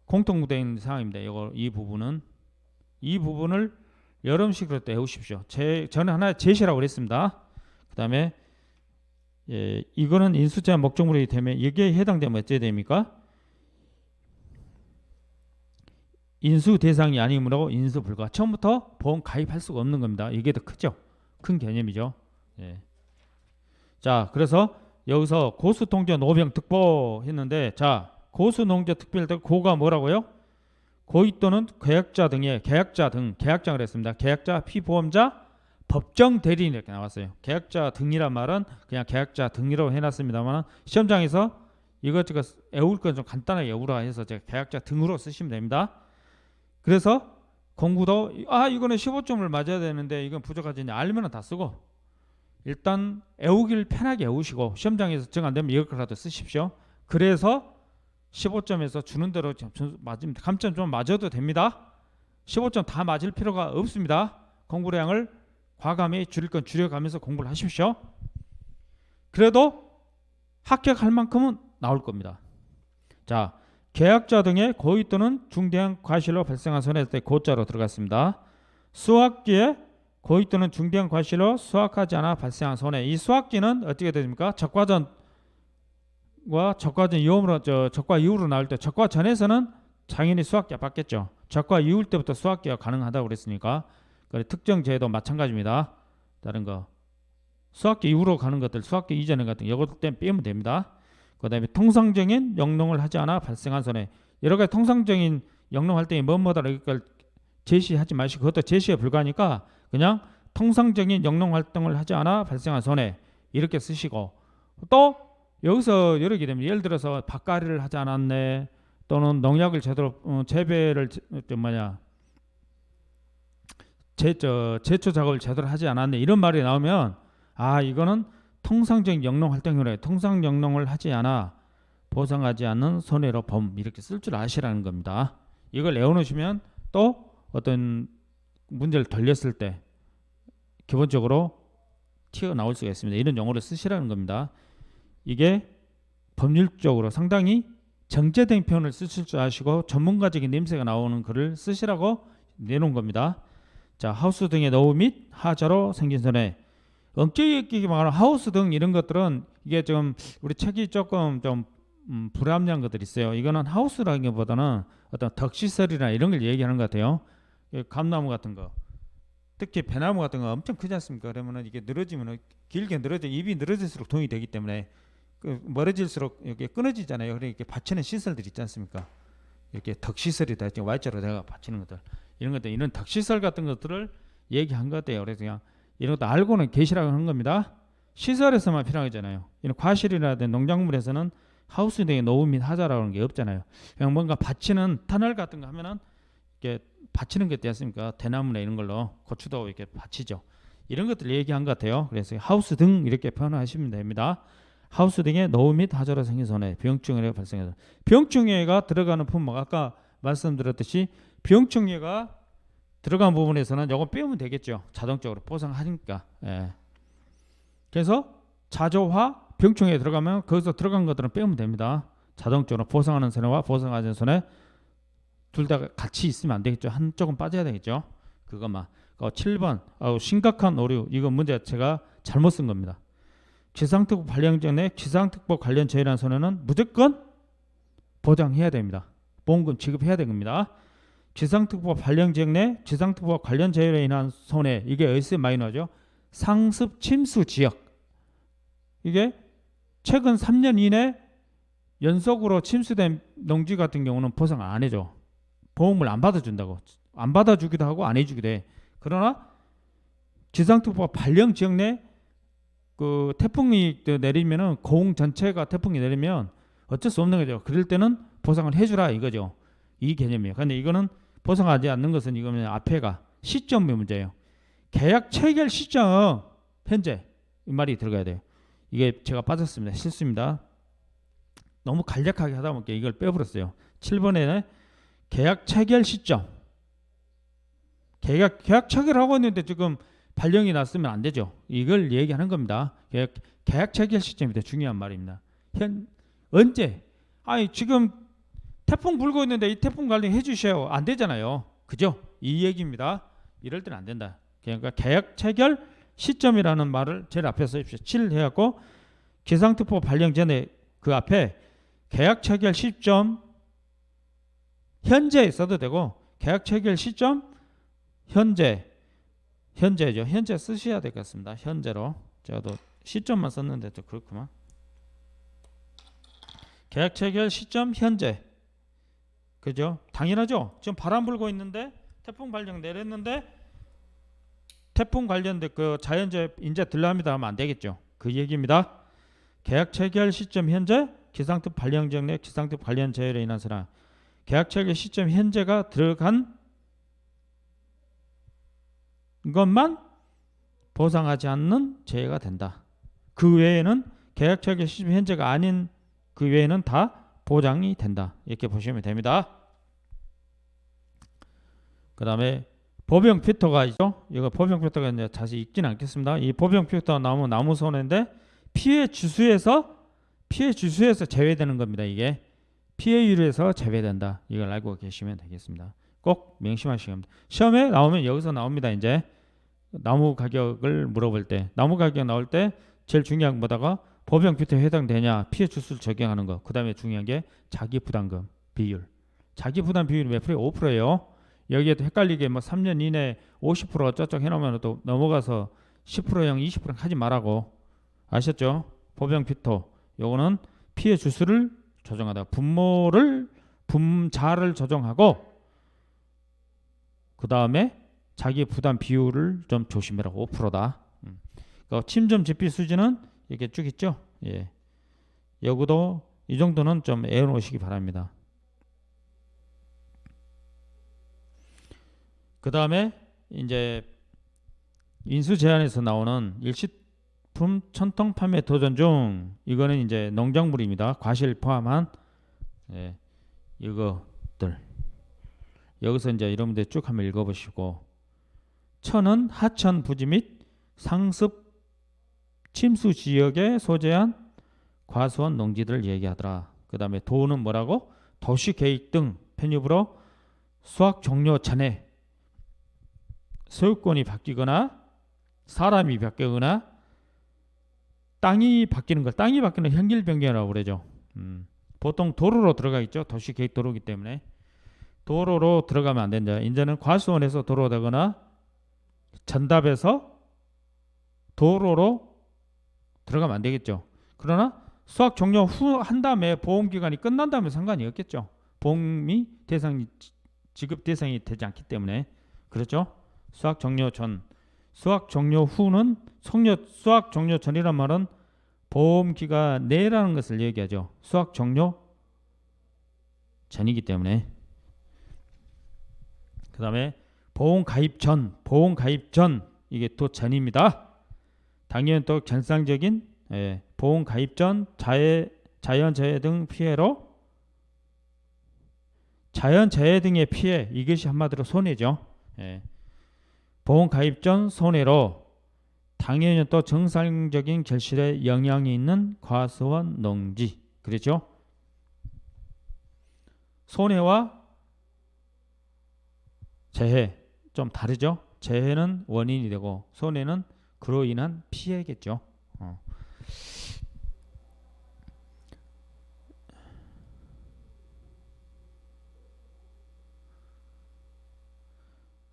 공통된 사항입니다. 이 부분을 여러분식으로 외우십시오. 저는 하나의 제시라고 그랬습니다. 그 다음에 이거는 인수제한 목적물이 되면 이게 해당되면 어찌 됩니까? 인수 대상이 아니므로 인수 불가. 처음부터 보험 가입할 수가 없는 겁니다. 이게 더 크죠. 큰 개념이죠. 예. 자, 그래서 여기서 고수통제 노병특보 했는데, 자, 고수농제 특별대 고가 뭐라고요? 고의 또는 계약자 등의 계약장을 했습니다. 계약자, 피보험자, 법정 대리인 이렇게 나왔어요. 계약자 등이란 말은 그냥 계약자 등이라고 해놨습니다만 시험장에서 이것저것 외울 건 좀 간단하게 외우라 해서 제가 계약자 등으로 쓰시면 됩니다. 그래서 공부도 이거는 15점을 맞아야 되는데 이건 부족하지 알면 다 쓰고 일단 외우기를 편하게 외우시고 시험장에서 정 안 되면 이것이라도 쓰십시오. 그래서 15점에서 주는 대로 맞으면 감점 좀 맞아도 됩니다. 15점 다 맞을 필요가 없습니다. 공부량을 과감히 줄일 건 줄여가면서 공부를 하십시오. 그래도 합격할 만큼은 나올 겁니다. 자, 계약자 등의 고의 또는 중대한 과실로 발생한 손해일 때 고자로 들어갔습니다. 수확기에 고의 또는 중대한 과실로 수확하지 않아 발생한 손해. 이 수확기는 어떻게 됩니까? 적과전과 적과전 이후로 적과 이후로 나올 때 적과 전에서는 당연히 수확기가 받겠죠. 적과 이후 때부터 수확기가 가능하다고 그랬으니까 그래 특정 제도 마찬가지입니다. 다른 거 수학계 이후로 가는 것들, 수학계 이전에 같은 이것 때문에 빼면 됩니다. 그다음에 통상적인 영농을 하지 않아 발생한 손해. 여러 가지 통상적인 영농 활동이 뭐뭐다라는 걸 제시하지 마시고 그것도 제시에 불과하니까 그냥 통상적인 영농 활동을 하지 않아 발생한 손해 이렇게 쓰시고 또 여기서 여러 개 되면 예를 들어서 밭갈이를 하지 않았네 또는 농약을 제대로 재배를 제초 작업을 제대로 하지 않았네 이런 말이 나오면 아 이거는 통상적인 영농 활동이래. 통상 영농을 하지 않아 보상하지 않는 손해로 범 이렇게 쓸 줄 아시라는 겁니다. 이걸 외워놓으시면 또 어떤 문제를 돌렸을 때 기본적으로 튀어나올 수가 있습니다. 이런 용어를 쓰시라는 겁니다. 이게 법률적으로 상당히 정제된 표현을 쓰실 줄 아시고 전문가적인 냄새가 나오는 글을 쓰시라고 내놓은 겁니다. 자, 하우스 등의 노후 및 하자로 생긴 손해. 엄격히 말하면 하우스 등 이런 것들은 이게 좀 우리 책이 조금 좀 불합리한 것들이 있어요. 이거는 하우스라는 것보다는 어떤 덕시설이나 이런 걸 얘기하는 것 같아요. 감나무 같은 거, 특히 배나무 같은 거 엄청 크지 않습니까? 그러면은 이게 늘어지면 길게 늘어져 잎이 늘어질수록 동이 되기 때문에 멀어질수록 이렇게 끊어지잖아요. 그러니까 이렇게 받치는 시설들이 있지 않습니까? 이렇게 덕시설이다. 지금 Y자로 내가 받치는 것들 이런 것들 이런 덕시설 같은 것들을 얘기한 것 같아요. 그래서 그냥 이런 것도 알고는 계시라고 하는 겁니다. 시설에서만 필요하잖아요. 이런 과실이라든 농작물에서는 하우스 등의 노후 및 하자라고 하는 게 없잖아요. 그냥 뭔가 받치는 터널 같은 거 하면은 이렇게 받치는 게 있지 않습니까? 대나무나 이런 걸로 고추도 이렇게 받치죠. 이런 것들 얘기한 것 같아요. 그래서 하우스 등 이렇게 표현하시면 됩니다. 하우스 등의 노후 및 하자로 생긴 손해, 병충해가 발생해서 병충해가 들어가는 품목 아까 말씀드렸듯이 병충해가 들어간 부분에서는 이거 빼면 되겠죠. 자동적으로 보상하니까. 예. 그래서 자조화 병충해에 들어가면 거기서 들어간 것들은 빼면 됩니다. 자동적으로 보상하는 손해와 보상하지 않는 손해 둘 다 같이 있으면 안 되겠죠. 한쪽은 빠져야 되겠죠. 그것만. 7번 심각한 오류. 이거 문제 제가 잘못 쓴 겁니다. 기상특보 발령 전에 기상특보 관련 재해라는 손해는 무조건 보장해야 됩니다. 보험금 지급해야 되는 겁니다. 기상특보 발령 지역 내 기상특보 관련 재해로 인한 손해 이게 어디서 많이 나죠? 상습 침수 지역. 이게 최근 3년 이내 연속으로 침수된 농지 같은 경우는 보상 안 해줘. 보험을 안 받아준다고. 안 받아주기도 하고 안 해주기도 해. 그러나 기상특보 발령 지역 내 그 태풍이 내리면은 공 전체가 태풍이 내리면 어쩔 수 없는 거죠. 그럴 때는 보상을 해주라 이거죠. 이 개념이에요. 근데 이거는 보상하지 않는 것은 이거는 앞에가 시점의 문제예요. 계약 체결 시점 현재 이 말이 들어가야 돼요. 이게 제가 빠졌습니다. 실수입니다. 너무 간략하게 하다 보니까 이걸 빼버렸어요. 7번에는 계약 체결 시점. 계약 체결하고 있는데 지금 발령이 났으면 안 되죠. 이걸 얘기하는 겁니다. 계약 체결 시점이 더 중요한 말입니다. 언제? 아니 지금 태풍 불고 있는데 이 태풍 관리 해주셔요. 안 되잖아요. 그죠? 이 얘기입니다. 이럴 때는 안 된다. 그러니까 계약 체결 시점이라는 말을 제일 앞에 써주십시오. 7 해갖고 기상특보 발령 전에 그 앞에 계약 체결 시점 현재 써도 되고 계약 체결 시점 현재죠. 현재 쓰셔야 될 것 같습니다. 현재로 제가도 시점만 썼는데 또 그렇구만. 계약 체결 시점 현재 그죠? 당연하죠. 지금 바람 불고 있는데 태풍 발령 내렸는데 태풍 관련된 그 자연재해 인제 들라합니다 하면 안 되겠죠. 그 얘기입니다. 계약 체결 시점 현재 기상특보 발령 지역 내 기상특보 관련 재해로 인한 손해. 계약 체결 시점 현재가 들어간 것만 보상하지 않는 재해가 된다. 그 외에는 계약 체결 시점 현재가 아닌 그 외에는 다 보장이 된다. 이렇게 보시면 됩니다. 그 다음에 보병 필터가 있죠. 이거 보병 필터가 이제 자세히 읽지는 않겠습니다. 이 보병 필터가 나오면 나무 손해인데 피해 주수에서 제외되는 겁니다. 이게 피해율에서 제외된다. 이걸 알고 계시면 되겠습니다. 꼭 명심하시기 바랍니다. 시험에 나오면 여기서 나옵니다. 이제 나무 가격을 물어볼 때 나무 가격 나올 때 제일 중요한 거다가 보병 필터에 해당되냐 피해 주수를 적용하는 거. 그 다음에 중요한 게 자기 부담금 비율. 자기 부담 비율이 몇 프로예요? 5%예요. 여기에도 헷갈리게 뭐 3년 이내 50% 어쩌고 해놓으면 또 넘어가서 10%형 20% 하지 말라고. 아셨죠? 보병 피토 요거는 피해 주수를 조정하다. 분자를 조정하고 그 다음에 자기 부담 비율을 좀 조심해라고. 5%다. 침전 지피 수준은 이렇게 쭉 있죠. 예. 여기도 이 정도는 좀 애워놓으시기 바랍니다. 그 다음에 이제 인수 제한에서 나오는 일식품 천통 판매 도전 중, 이거는 이제 농작물입니다. 과실 포함한 예, 이거들. 여기서 이제 여러분들 쭉 한번 읽어보시고, 천은 하천 부지 및 상습 침수 지역에 소재한 과수원 농지들을 얘기하더라. 그 다음에 도는 뭐라고? 도시 계획 등 편입으로 수확 종료 전에 소유권이 바뀌거나 사람이 바뀌거나 땅이 바뀌는 걸, 땅이 바뀌는 현길 변경이라고 그러죠. 보통 도로로 들어가 있죠. 도시 계획 도로이기 때문에 도로로 들어가면 안 된다. 이제는 과수원에서 도로 되거나 전답에서 도로로 들어가면 안 되겠죠. 그러나 수확 종료 후 한 다음에 보험 기간이 끝난 다음에 상관이 없겠죠. 보험이 대상이 지급 대상이 되지 않기 때문에. 그렇죠? 수확 종료 전, 수확 종료 후는 수확 종료 전이란 말은 보험 기간 내라는 것을 얘기하죠. 수확 종료 전이기 때문에. 그 다음에 보험 가입 전 이게 또 전입니다. 당연히 또 정상적인 보험 가입 전 자연재해 등 피해로, 자연재해 등의 피해, 이것이 한마디로 손해죠. 보험 가입 전 손해로 당연히 또 정상적인 결실에 영향이 있는 과수원 농지. 그렇죠? 손해와 재해 좀 다르죠? 재해는 원인이 되고 손해는 그로 인한 피해겠죠.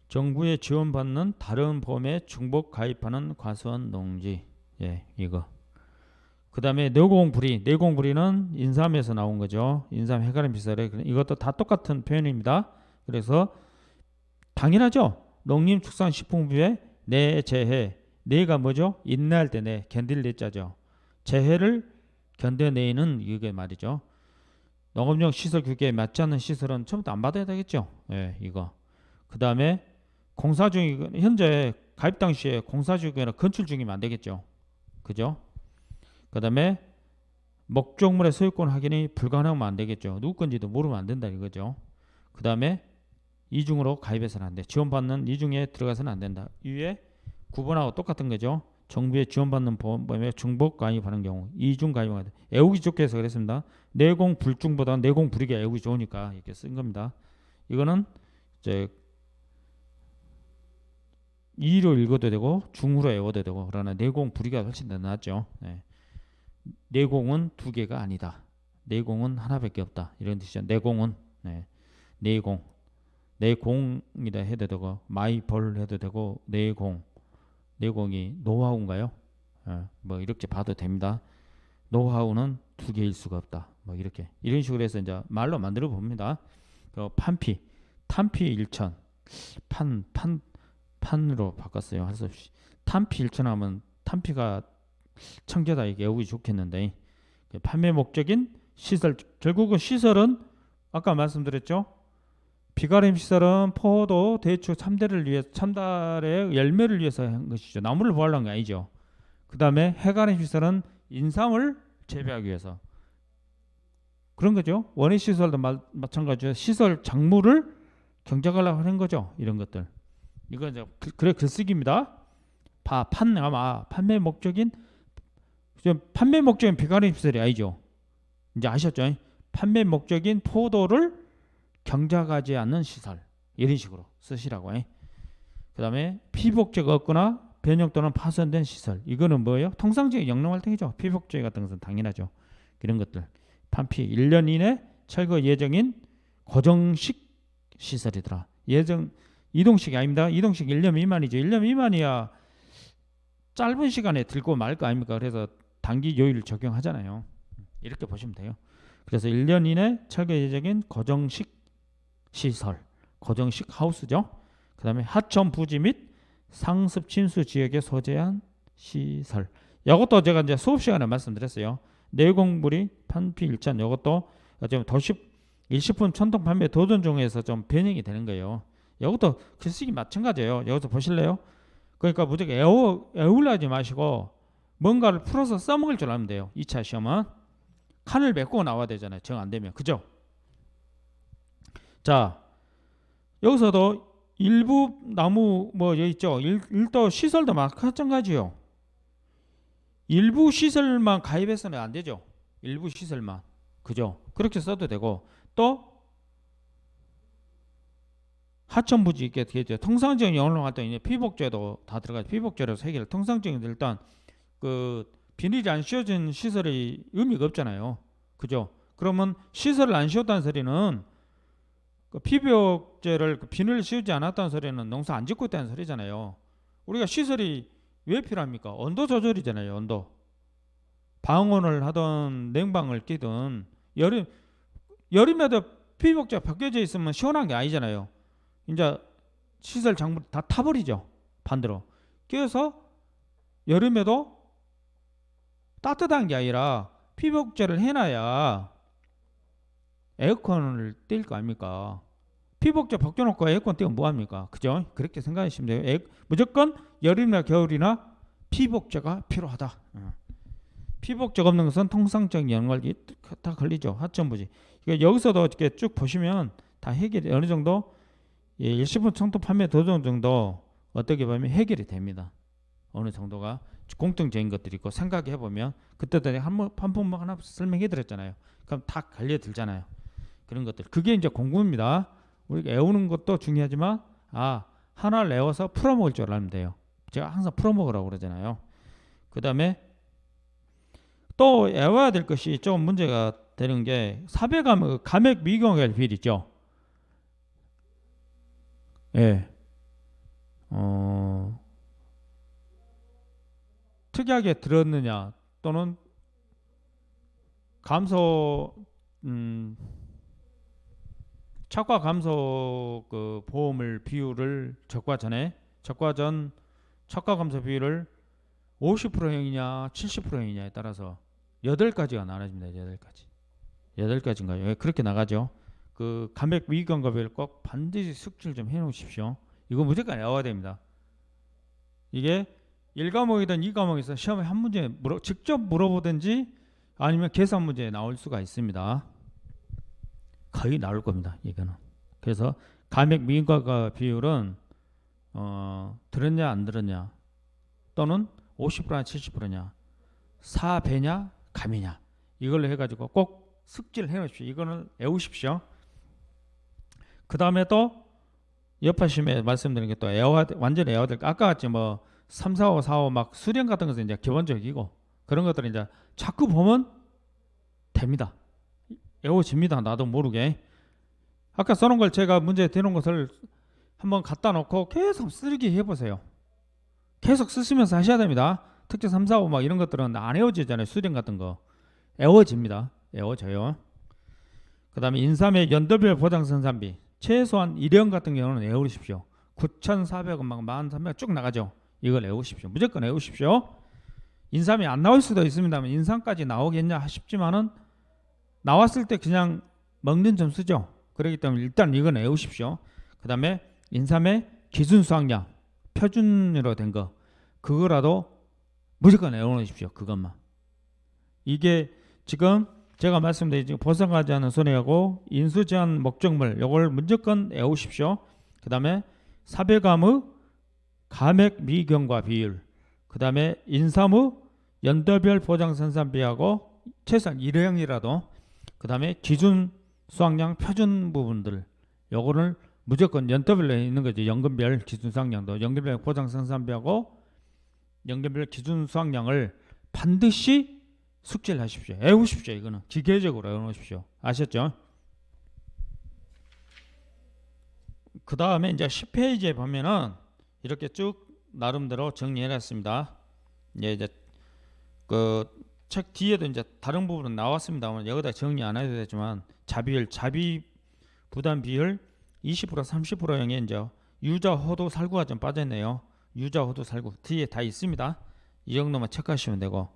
정부의 지원받는 다른 보험에 중복 가입하는 과수원 농지. 예, 이거. 그 다음에 내공불이는 인삼에서 나온 거죠. 인삼 해가림 시설에. 이것도 다 똑같은 표현입니다. 그래서 당연하죠. 농림축산식품부의 내재해, 내가 뭐죠? 인내할 때 내, 견딜 내자죠. 재해를 견뎌내는 이게 말이죠. 농업용 시설 규격에 맞지 않는 시설은 처음부터 안 받아야 되겠죠. 예, 이거. 그 다음에 공사 중이, 현재 가입 당시에 공사 중이나 건축 중이면 안 되겠죠. 그죠? 그 다음에 목적물의 소유권 확인이 불가능하면 안 되겠죠. 누구 건지도 모르면 안 된다 이거죠. 그 다음에 이중으로 가입해서는 안 돼. 지원받는 이중에 들어가서는 안 된다. 위에 9번하고 똑같은 거죠. 정부에 지원받는 보험에 중복 가입하는 경우 이중 가입하는 돼. 애우기 좋게 해서 그랬습니다. 내공 불중보다 내공 불이가 애우기 좋으니까 이렇게 쓴 겁니다. 이거는 이제 이로 읽어도 되고 중으로 외워도 되고, 그러나 내공 불이가 훨씬 더 낫죠. 내공은 두 개가 아니다. 내공은 하나밖에 없다. 이런 뜻이죠. 내공은 내공, 내공이다 해도 되고 마이벌 해도 되고 내공이 노하우인가요? 뭐 이렇게 봐도 됩니다. 노하우는 두 개일 수가 없다. 뭐 이렇게 이런 식으로 해서 이제 말로 만들어 봅니다. 판피, 탄피 일천, 판으로 바꿨어요. 할 수 없이. 탄피 일천하면 탄피가 청계다 이게 외우기 좋겠는데, 판매 목적인 시설, 결국은 시설은 아까 말씀드렸죠. 비가림 시설은 포도, 대추, 참달의 열매를 위해서 한 것이죠. 나무를 보호하려는 게 아니죠. 그 다음에 해가림 시설은 인삼을 재배하기 위해서 그런 거죠. 원예 시설도 마찬가지로 시설 작물을 경작하려고 하는 거죠. 이런 것들. 이거 이제 그래 글쓰기입니다. 판매 목적인 비가림 시설이 아니죠. 이제 아셨죠? 판매 목적인 포도를 경작하지 않는 시설, 이런 식으로 쓰시라고. 그 다음에 피복제가 없거나 변형 또는 파손된 시설, 이거는 뭐예요? 통상적인 영농 활동이죠. 피복제 같은 것은 당연하죠. 이런 것들. 판피 1년 이내 철거 예정인 고정식 시설이더라. 예정 이동식이 아닙니다. 이동식 1년 미만이죠. 1년 미만이야 짧은 시간에 들고 말 거 아닙니까? 그래서 단기 요율 적용하잖아요. 이렇게 보시면 돼요. 그래서 1년 이내 철거 예정인 고정식 시설, 고정식 하우스죠. 그 다음에 하천 부지 및 상습 침수 지역에 소재한 시설. 이것도 제가 이제 수업 시간에 말씀드렸어요. 내공물이 판피 일천 이것도 좀 도시 일식품 천통 판매 도전 중에서 좀 변형이 되는 거예요. 이것도 글쓰기 마찬가지예요. 여기서 보실래요? 그러니까 무조건 애울하지 마시고 뭔가를 풀어서 써먹을 줄 알면 돼요. 2차 시험은 칸을 메꾸고 나와야 되잖아요. 정 안 되면. 그죠? 자, 여기서도 일부 나무 뭐 여기 있죠. 일도 시설도 마찬가지요. 일부 시설만 가입해서는 안 되죠. 일부 시설만. 그죠? 그렇게 써도 되고 또 하천부지 있게 되죠. 통상적인 영어로 활동이 피복제도 다 들어가죠. 피복제로서 해결. 통상적인 일단 그 비닐이 안 씌워진 시설이 의미가 없잖아요. 그죠? 그러면 시설을 안 씌웠다는 소리는 그 피복제를 비닐을 씌우지 않았다는 소리는 농사 안 짓고 있다는 소리잖아요. 우리가 시설이 왜 필요합니까? 온도 조절이잖아요. 온도. 방온을 하든 냉방을 끼든 여름에도 피복제가 벗겨져 있으면 시원한 게 아니잖아요. 이제 시설 작물 다 타버리죠. 반대로. 그래서 여름에도 따뜻한 게 아니라 피복제를 해놔야 에어컨을 뗄 거 아닙니까? 피복제 벗겨놓고 에어컨 떼면 뭐합니까? 그죠? 그렇게 생각하시면 돼요. 무조건 여름이나 겨울이나 피복제가 필요하다. 피복제가 없는 것은 통상적인 연관이 다 걸리죠. 하천부지. 그러니까 여기서도 이렇게 쭉 보시면 다 해결이 어느 정도 일시품 청토 판매 도전 정도 어떻게 보면 해결이 됩니다. 어느 정도가 공통적인 것들이 있고 생각해 보면 그때도 한 품목 하나 설명해 드렸잖아요. 그럼 다 걸려들잖아요. 그런 것들. 그게 이제 공부입니다. 우리가 외우는 것도 중요하지만 하나를 외워서 풀어먹을 줄 알면 돼요. 제가 항상 풀어먹으라고 그러잖아요. 그 다음에 또 외워야 될 것이 좀 문제가 되는 게 감액 미경과의 비율 있죠. 예. 특이하게 들었느냐 또는 감소 착과 감소 그 보험을 비율을 적과 전 착과 감소 비율을 50%형이냐 70%형이냐에 따라서 8가지가 나눠집니다. 8가지인가요? 그렇게 나가죠. 그 감액 미경과 비율 꼭 반드시 숙지를 좀 해놓으십시오. 이거 무조건 외워야 됩니다. 이게 1과목이든 2과목에서 시험에 한 문제 직접 물어보든지 아니면 계산 문제에 나올 수가 있습니다. 거의 나올 겁니다. 이거는. 그래서 감액 미경과 비율은 들었냐 안 들었냐 또는 50%냐 70%냐 4배냐 감이냐 이걸로 해가지고 꼭 숙지를 해놓으십시오. 이거는 외우십시오. 그 다음에 또 옆하심에 말씀드린 게 또 완전히 외워야 될 거 아까 같이 뭐 3, 4, 5, 4, 5 막 수련 같은 것은 이제 기본적이고 그런 것들은 이제 자꾸 보면 됩니다. 외워집니다. 나도 모르게. 아까 써놓은 걸 제가 문제 되는 것을 한번 갖다 놓고 계속 쓰기 해보세요. 계속 쓰시면서 하셔야 됩니다. 특히 3, 4, 5 막 이런 것들은 안 외워지잖아요. 수련 같은 거. 외워집니다. 외워져요. 그 다음에 인삼의 연도별 보장생산비 최소한 1형 같은 경우는 외우십시오. 9,400원 막 13,000원 쭉 나가죠. 이걸 외우십시오. 무조건 외우십시오. 인삼이 안 나올 수도 있습니다만 인삼까지 나오겠냐 싶지만은 나왔을 때 그냥 먹는 점수죠. 그렇기 때문에 일단 이건 외우십시오. 그 다음에 인삼의 기준 수확량 표준으로 된 거 그거라도 무조건 외워놓으십시오. 그것만. 이게 지금 제가 말씀드린 보상하지 않은 손해하고 인수제한 목적물 요걸 무조건 외우십시오. 그 다음에 사배감의 감액 미경과 비율 그 다음에 인삼의 연도별 보장생산비하고 최소한 1형이라도 그 다음에 기준 수확량 표준 부분들 요거를 무조건 연도별로 있는 거죠. 연금별 기준 수확량도 연금별 보장생산비하고 연금별 기준 수확량을 반드시 숙지를 하십시오. 외우십시오. 이거는 기계적으로 외우십시오. 아셨죠? 그 다음에 이제 10페이지에 보면은 이렇게 쭉 나름대로 정리해놨습니다. 이제 그 책 뒤에도 이제 다른 부분은 나왔습니다만 여기다 정리 안 해도 되지만 자비율, 자비 부담 비율 20% 30%형에 이제 유자 호두 살구가 좀 빠졌네요. 유자 호두 살구 뒤에 다 있습니다. 이 정도만 체크하시면 되고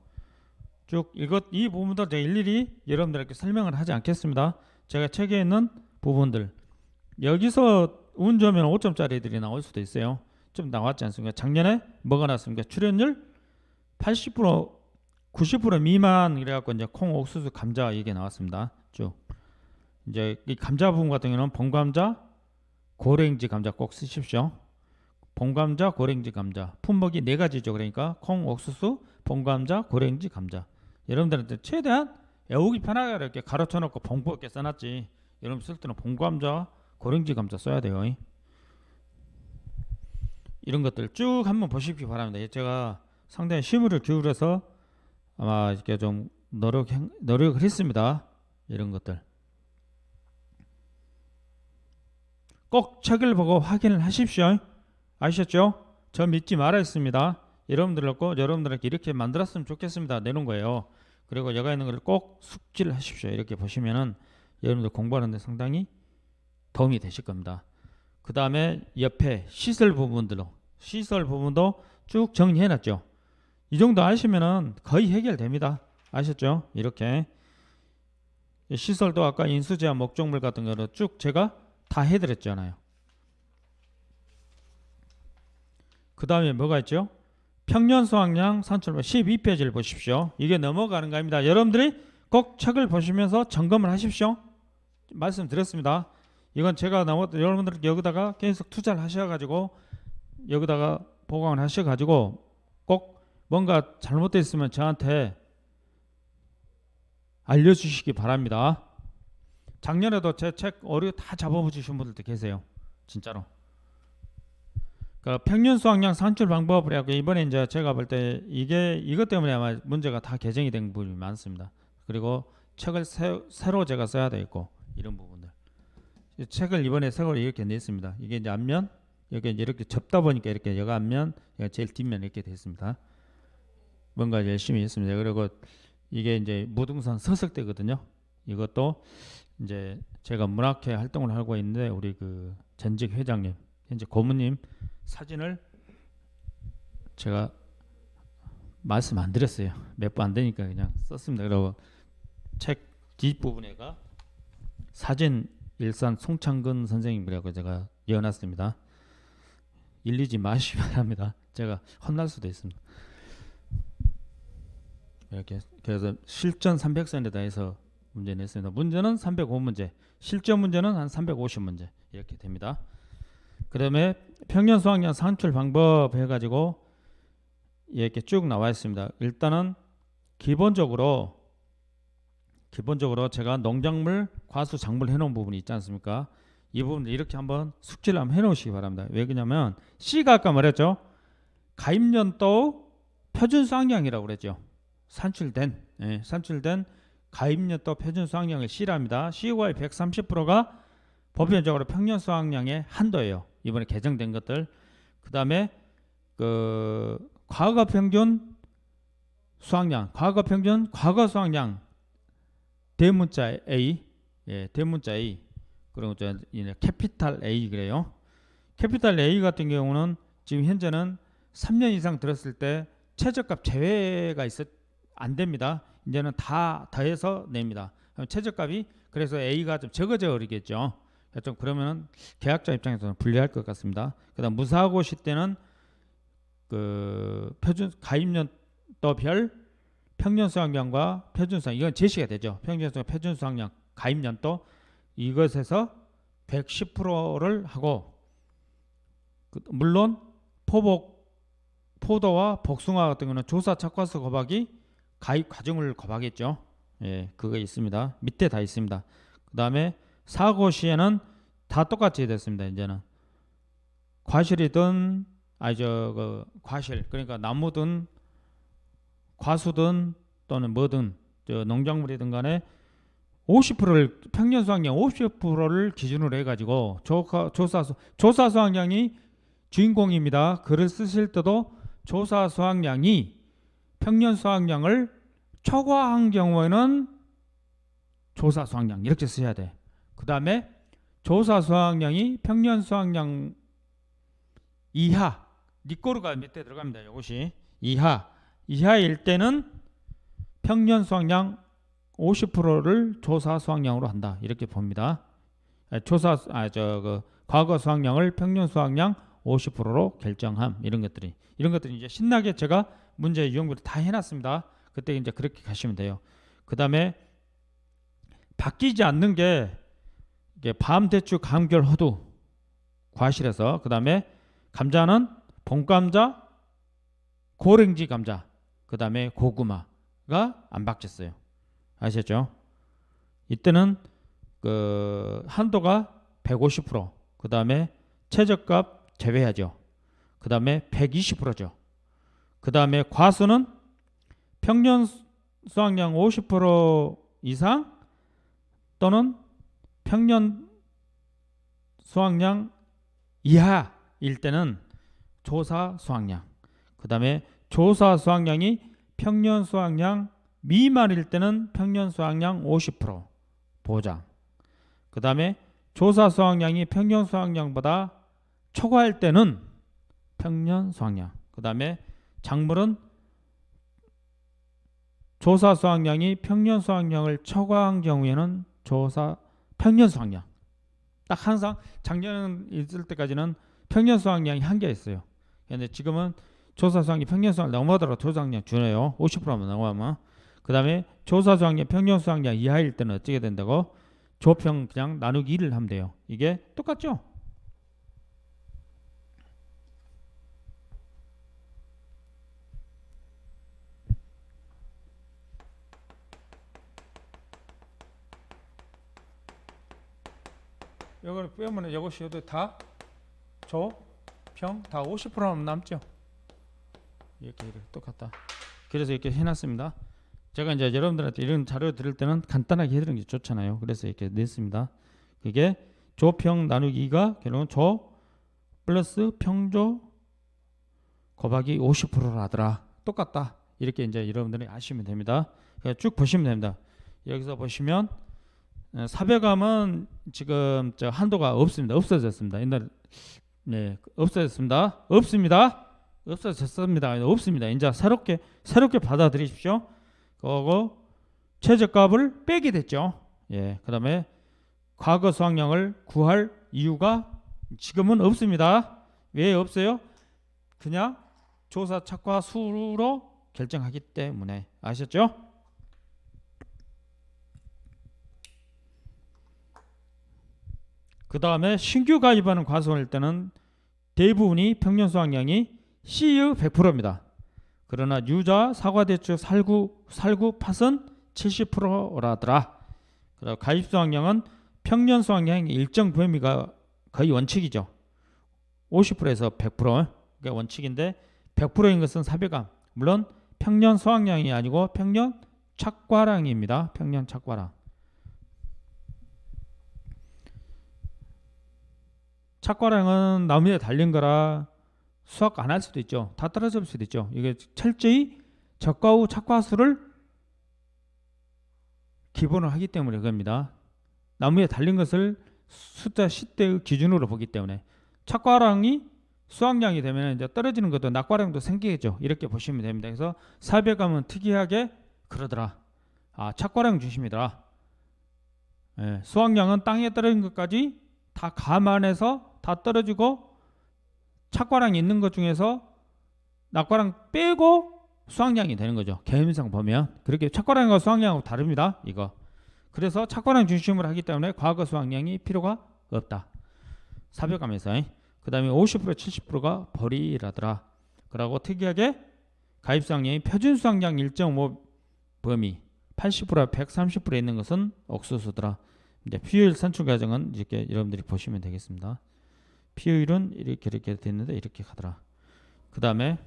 쭉 이 부분도 제가 일일이 여러분들에게 설명을 하지 않겠습니다. 제가 책에 있는 부분들 여기서 운 좋으면 5점짜리들이 나올 수도 있어요. 좀 나왔지 않습니까? 작년에 뭐가 나왔습니까? 출연율 80% 90% 미만 이래갖고 이제 콩, 옥수수, 감자 이게 나왔습니다. 쭉 이제 이 감자 부분 같은 경우는 봉감자, 고랭지 감자 꼭 쓰십시오. 봉감자, 고랭지 감자 품목이 네 가지죠. 그러니까 콩, 옥수수, 봉감자, 고랭지 감자. 여러분들한테 최대한 외우기 편하게 이렇게 가로쳐놓고 봉부 이렇게 써놨지. 여러분 쓸 때는 봉감자, 고랭지 감자 써야 돼요. 이런 것들 쭉 한번 보시기 바랍니다. 제가 상당히 심혈을 기울여서 아마 이렇게 좀 노력을 했습니다. 이런 것들 꼭 책을 보고 확인을 하십시오. 아셨죠? 저 믿지 말아 했습니다. 여러분들에게 이렇게 만들었으면 좋겠습니다. 내놓은 거예요. 그리고 여가 있는 걸 꼭 숙지를 하십시오. 이렇게 보시면은 여러분들 공부하는데 상당히 도움이 되실 겁니다. 그 다음에 옆에 시설 부분도 쭉 정리해놨죠. 이 정도 아시면은 거의 해결됩니다. 아셨죠? 이렇게 시설도 아까 인수제한 목적물 같은 거를 쭉 제가 다 해드렸잖아요. 그 다음에 뭐가 있죠? 평년수확량 산출물 12페이지를 보십시오. 이게 넘어가는 겁니다. 여러분들이 꼭 책을 보시면서 점검을 하십시오. 말씀드렸습니다. 이건 제가 여러분들 여기다가 계속 투자를 하셔가지고 여기다가 보강을 하셔가지고 꼭 뭔가 잘못되어 있으면 저한테 알려주시기 바랍니다. 작년에도 제 책 오류 다 잡아주신 분들도 계세요. 진짜로. 그 평균 수확량 산출 방법을 하고 이번에 이제 제가 볼 때 이것 때문에 아마 문제가 다 개정이 된 부분이 많습니다. 그리고 책을 새로 제가 써야 되겠고 이런 부분들. 책을 이번에 새로 이렇게 냈습니다. 이게 이제 앞면 여기 이제 이렇게 접다 보니까 이렇게 여가 앞면 제일 뒷면 이렇게 됐습니다. 뭔가 열심히 했습니다. 그리고 이게 이제 무등산 서석대거든요. 이것도 이제 제가 문학회 활동을 하고 있는데 우리 그 전직 회장님, 현재 고모님 사진을 제가 말씀 안 드렸어요. 몇 번 안 되니까 그냥 썼습니다. 그리고 책 뒷부분에가 사진 일산 송창근 선생님이라고 제가 이어놨습니다. 일리지 마시기 바랍니다. 제가 혼날 수도 있습니다. 이렇게 그래서 실전 300선에다 해서 문제 냈습니다. 문제는 305문제, 실전 문제는 한 350문제 이렇게 됩니다. 그 다음에 평년 수확량 산출 방법 해가지고 이렇게 쭉 나와 있습니다. 일단은 기본적으로 제가 농작물, 과수, 작물 해놓은 부분이 있지 않습니까? 이 부분을 이렇게 한번 숙지를 한번 해놓으시기 바랍니다. 왜 그러냐면 C가 아까 말했죠. 가입년도 표준 수확량이라고 그랬죠. 산출된 가입년도 표준 수확량을 C랍니다. C와의 130%가 보편적으로 평년 수확량의 한도예요. 이번에 개정된 것들. 그 다음에 그 과거 평균 수확량, 과거 수확량 대문자 A, 대문자 A, 그리고 캐피탈 A 그래요. 캐피탈 A 같은 경우는 지금 현재는 3년 이상 들었을 때 최저값 제외가 안 됩니다. 이제는 다 더해서 냅니다. 최저값이 그래서 A가 좀 적어져 버리겠죠. 좀 그러면은 계약자 입장에서는 불리할 것 같습니다. 그다음 무사고 시 때는 그 표준 가입년도별 평년 수확량과 표준 수확량 이건 제시가 되죠. 평년 수확량, 표준 수확량, 가입년도 이것에서 110%를 하고 물론 포도와 복숭아 같은 경우는 조사 착과서 거박이 가입 과정을 거박했죠. 그거 있습니다. 밑에 다 있습니다. 그 다음에 사고 시에는 다 똑같이 됐습니다. 이제는 과실이든 과실 그러니까 나무든 과수든 또는 뭐든 농작물이든 간에 50%를 평년 수확량 50%를 기준으로 해가지고 조사 수확량이 주인공입니다. 글을 쓰실 때도 조사 수확량이 평년 수확량을 초과한 경우에는 조사 수확량 이렇게 써야 돼. 그 다음에 조사 수확량이 평년 수확량 이하, 니꼬르가 몇 대 들어갑니다. 이것이 이하일 때는 평년 수확량 50%를 조사 수확량으로 한다. 이렇게 봅니다. 과거 수확량을 평년 수확량 50%로 결정함. 이런 것들이 이제 신나게 제가 문제 유형부터 다 해놨습니다. 그때 이제 그렇게 가시면 돼요. 그 다음에 바뀌지 않는 게 밤, 대추, 감귤, 호두, 과실에서 그 다음에 감자는 봄감자, 고랭지 감자, 그 다음에 고구마가 안 바뀌었어요. 아시겠죠? 이때는 그 한도가 150%, 그 다음에 최저값 제외하죠. 그 다음에 120%죠. 그 다음에 과수는 평년 수확량 50% 이상 또는 평년 수확량 이하일 때는 조사 수확량. 그 다음에 조사 수확량이 평년 수확량 미만일 때는 평년 수확량 50% 보장. 그 다음에 조사 수확량이 평년 수확량보다 초과할 때는 평년 수확량. 그 다음에 작물은 조사 수확량이 평년 수확량을 초과한 경우에는 평년 수확량. 딱 항상 작년 있을 때까지는 평년 수확량이 한계였어요. 근데 지금은 조사 수확량이 평년 수확량 넘어더라도 조사 수확량 주네요. 50%만 넘어가면. 그 다음에 조사 수확량 평년 수확량 이하일 때는 어떻게 된다고? 조평 그냥 나누기 1을 하면 돼요. 이게 똑같죠? 이걸 빼면 이것이 다 조평 다 50%만 남죠. 이렇게 똑같다. 그래서 이렇게 해놨습니다. 제가 이제 여러분들한테 이런 자료 드릴 때는 간단하게 해드리는 게 좋잖아요. 그래서 이렇게 냈습니다. 이게 조평 나누기가 결국은 조 플러스 평조 곱하기 50%라더라. 똑같다. 이렇게 이제 여러분들이 아시면 됩니다. 쭉 보시면 됩니다. 여기서 보시면 사배감은 지금 한도가 없습니다. 없어졌습니다. 옛날 없어졌습니다. 없어졌습니다. 없습니다. 이제 새롭게 받아들이십시오. 그리고 최저값을 빼게 됐죠. 그 다음에 과거 수확량을 구할 이유가 지금은 없습니다. 왜 없어요? 그냥 조사 착과 수로 결정하기 때문에. 아셨죠? 그 다음에 신규 가입하는 과수원일 때는 대부분이 평년 수확량이 C의 100%입니다. 그러나 유자, 사과, 대추, 살구, 팥은 70%라더라. 그리고 가입 수확량은 평년 수확량의 일정 범위가 거의 원칙이죠. 50%에서 100%가 원칙인데 100%인 것은 사배감. 물론 평년 수확량이 아니고 평년 착과량입니다. 평년 착과량. 착과량은 나무에 달린 거라 수확 안 할 수도 있죠. 다 떨어질 수도 있죠. 이게 철저히 적과 후 착과수를 기본으로 하기 때문에 그겁니다. 나무에 달린 것을 숫자 10대의 기준으로 보기 때문에 착과량이 수확량이 되면 이제 떨어지는 것도 낙과량도 생기겠죠. 이렇게 보시면 됩니다. 그래서 사배감은 특이하게 그러더라. 착과량 중심이더라. 수확량은 땅에 떨어진 것까지 다 감안해서 다 떨어지고 착과량이 있는 것 중에서 낙과량 빼고 수확량이 되는 거죠. 개념상 보면 그렇게 착과량과 수확량하고 다릅니다. 이거. 그래서 착과량 중심으로 하기 때문에 과거 수확량이 필요가 없다. 사배감에서. 그 다음에 50% 70%가 벌이라더라. 그러고 특이하게 가입 수확량이 표준 수확량 1.5 범위 80% 130%에 있는 것은 옥수수더라. 이제 피효율 산출 과정은 이렇게 여러분들이 보시면 되겠습니다. 피효율은 이렇게 됐는데 이렇게 가더라. 그 다음에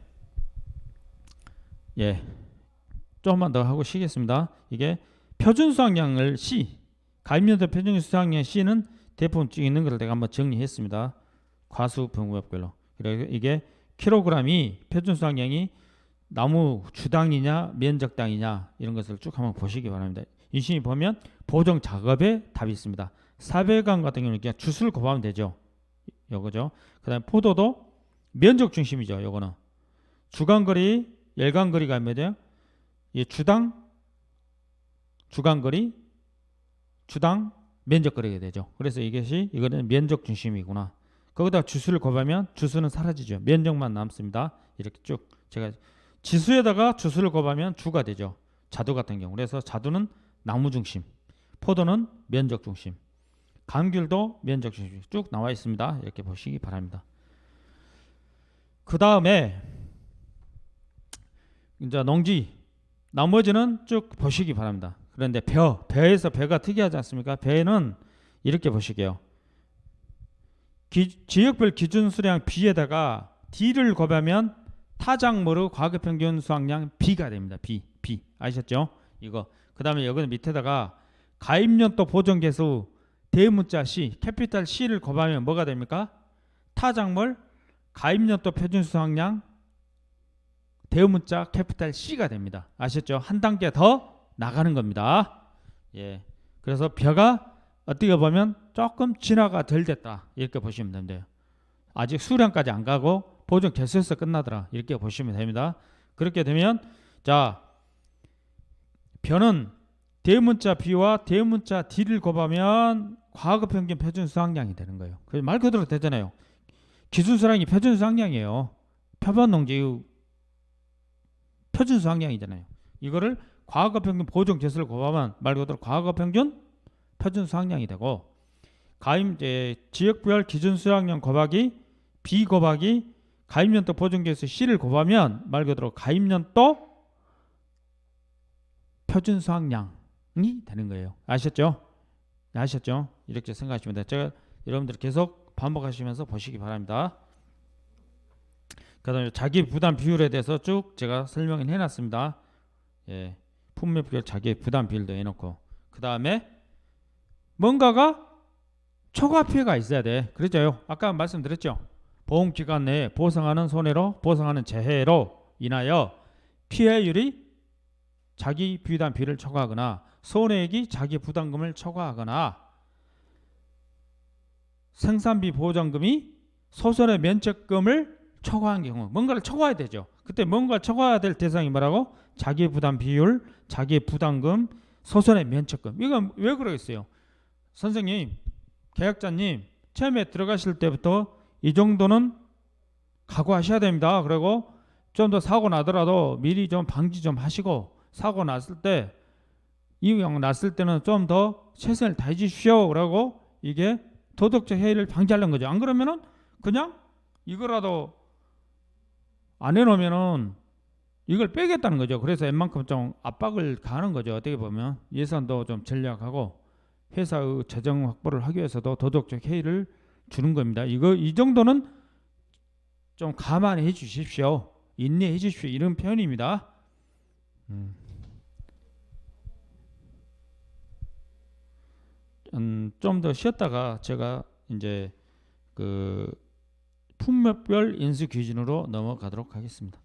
조금만 더 하고 쉬겠습니다. 이게 표준 수확량을 C 가입연도 표준 수확량 C는 대부분 있는 걸 내가 한번 정리했습니다. 과수 분구역별로. 그래서 이게 킬로그램이 표준 수확량이 나무 주당이냐 면적당이냐 이런 것을 쭉 한번 보시기 바랍니다. 유심히 보면 보정 작업에 답이 있습니다. 400강 같은 경우는 그냥 주수를 곱하면 되죠. 요거죠. 그다음에 포도도 면적 중심이죠. 요거는 주간거리, 열간거리가 뭐죠? 이 주간거리, 주당 면적거리가 되죠. 그래서 이거는 면적 중심이구나. 거기다 주수를 곱하면 주수는 사라지죠. 면적만 남습니다. 이렇게 쭉 제가 지수에다가 주수를 곱하면 주가 되죠. 자두 같은 경우. 그래서 자두는 나무 중심, 포도는 면적 중심, 감귤도 면적 중심 쭉 나와 있습니다. 이렇게 보시기 바랍니다. 그 다음에 이제 농지 나머지는 쭉 보시기 바랍니다. 그런데 벼에서 벼가 특이하지 않습니까? 벼는 이렇게 보시게요. 지역별 기준 수량 B에다가 D를 곱하면 타작물의 과거평균 수확량 B가 됩니다. B 아셨죠? 이거. 그 다음에 여기는 밑에다가 가입연도 보정계수 대문자 C, 캐피탈 C를 곱하면 뭐가 됩니까? 타작물 가입연도 표준 수확량 대문자 캐피탈 C가 됩니다. 아셨죠? 한 단계 더 나가는 겁니다. 예. 그래서 벼가 어떻게 보면 조금 진화가 덜 됐다. 이렇게 보시면 됩니다. 아직 수량까지 안 가고 보정 개수에서 끝나더라. 이렇게 보시면 됩니다. 그렇게 되면 자, 벼는 대문자 B와 대문자 D를 곱하면 과거평균 표준 수확량이 되는 거예요. 말 그대로 되잖아요. 기준 수량이 표준 수확량이에요. 표본 농지의 표준 수확량이잖아요. 이거를 과거평균 보정 개수를 곱하면 말 그대로 과거평균 표준 수확량이 되고 지역별 기준 수확량 곱하기 B 곱하기 가입연도 보정 개수 C를 곱하면 말 그대로 가입연도 표준 수확량이 되는 거예요. 아셨죠? 이렇게 생각하시면 돼요. 제가 여러분들 계속 반복하시면서 보시기 바랍니다. 그다음에 자기 부담 비율에 대해서 쭉 제가 설명을 해놨습니다. 예, 품목별 자기 부담 비율도 해놓고 그 다음에 뭔가가 초과 피해가 있어야 돼. 그렇죠? 아까 말씀드렸죠. 보험기간 내에 보상하는 손해로 보상하는 재해로 인하여 피해율이 자기 부담 비율을 초과하거나 손해액이 자기 부담금을 초과하거나 생산비 보장금이 소손의 면책금을 초과한 경우 뭔가를 초과해야 되죠. 그때 뭔가 초과해야 될 대상이 뭐라고? 자기 부담 비율, 자기 부담금, 소손의 면책금. 이건 왜 그러겠어요? 선생님, 계약자님 처음에 들어가실 때부터 이 정도는 각오하셔야 됩니다. 그리고 좀 더 사고 나더라도 미리 좀 방지 좀 하시고 사고 났을 때 이용 났을 때는 좀 더 최선을 다해 주십시오. 그러고 이게 도덕적 해이를 방지하려는 거죠. 안 그러면은 그냥 이거라도 안 해놓으면은 이걸 빼겠다는 거죠. 그래서 웬만큼 좀 압박을 가하는 거죠. 어떻게 보면 예산도 좀 전략하고 회사의 재정 확보를 하기 위해서도 도덕적 해이를 주는 겁니다. 이 정도는 좀 감안해 주십시오. 인내해 주십시오. 이런 표현입니다. 좀 더 쉬었다가 제가 이제 그 품목별 인수 기준으로 넘어가도록 하겠습니다.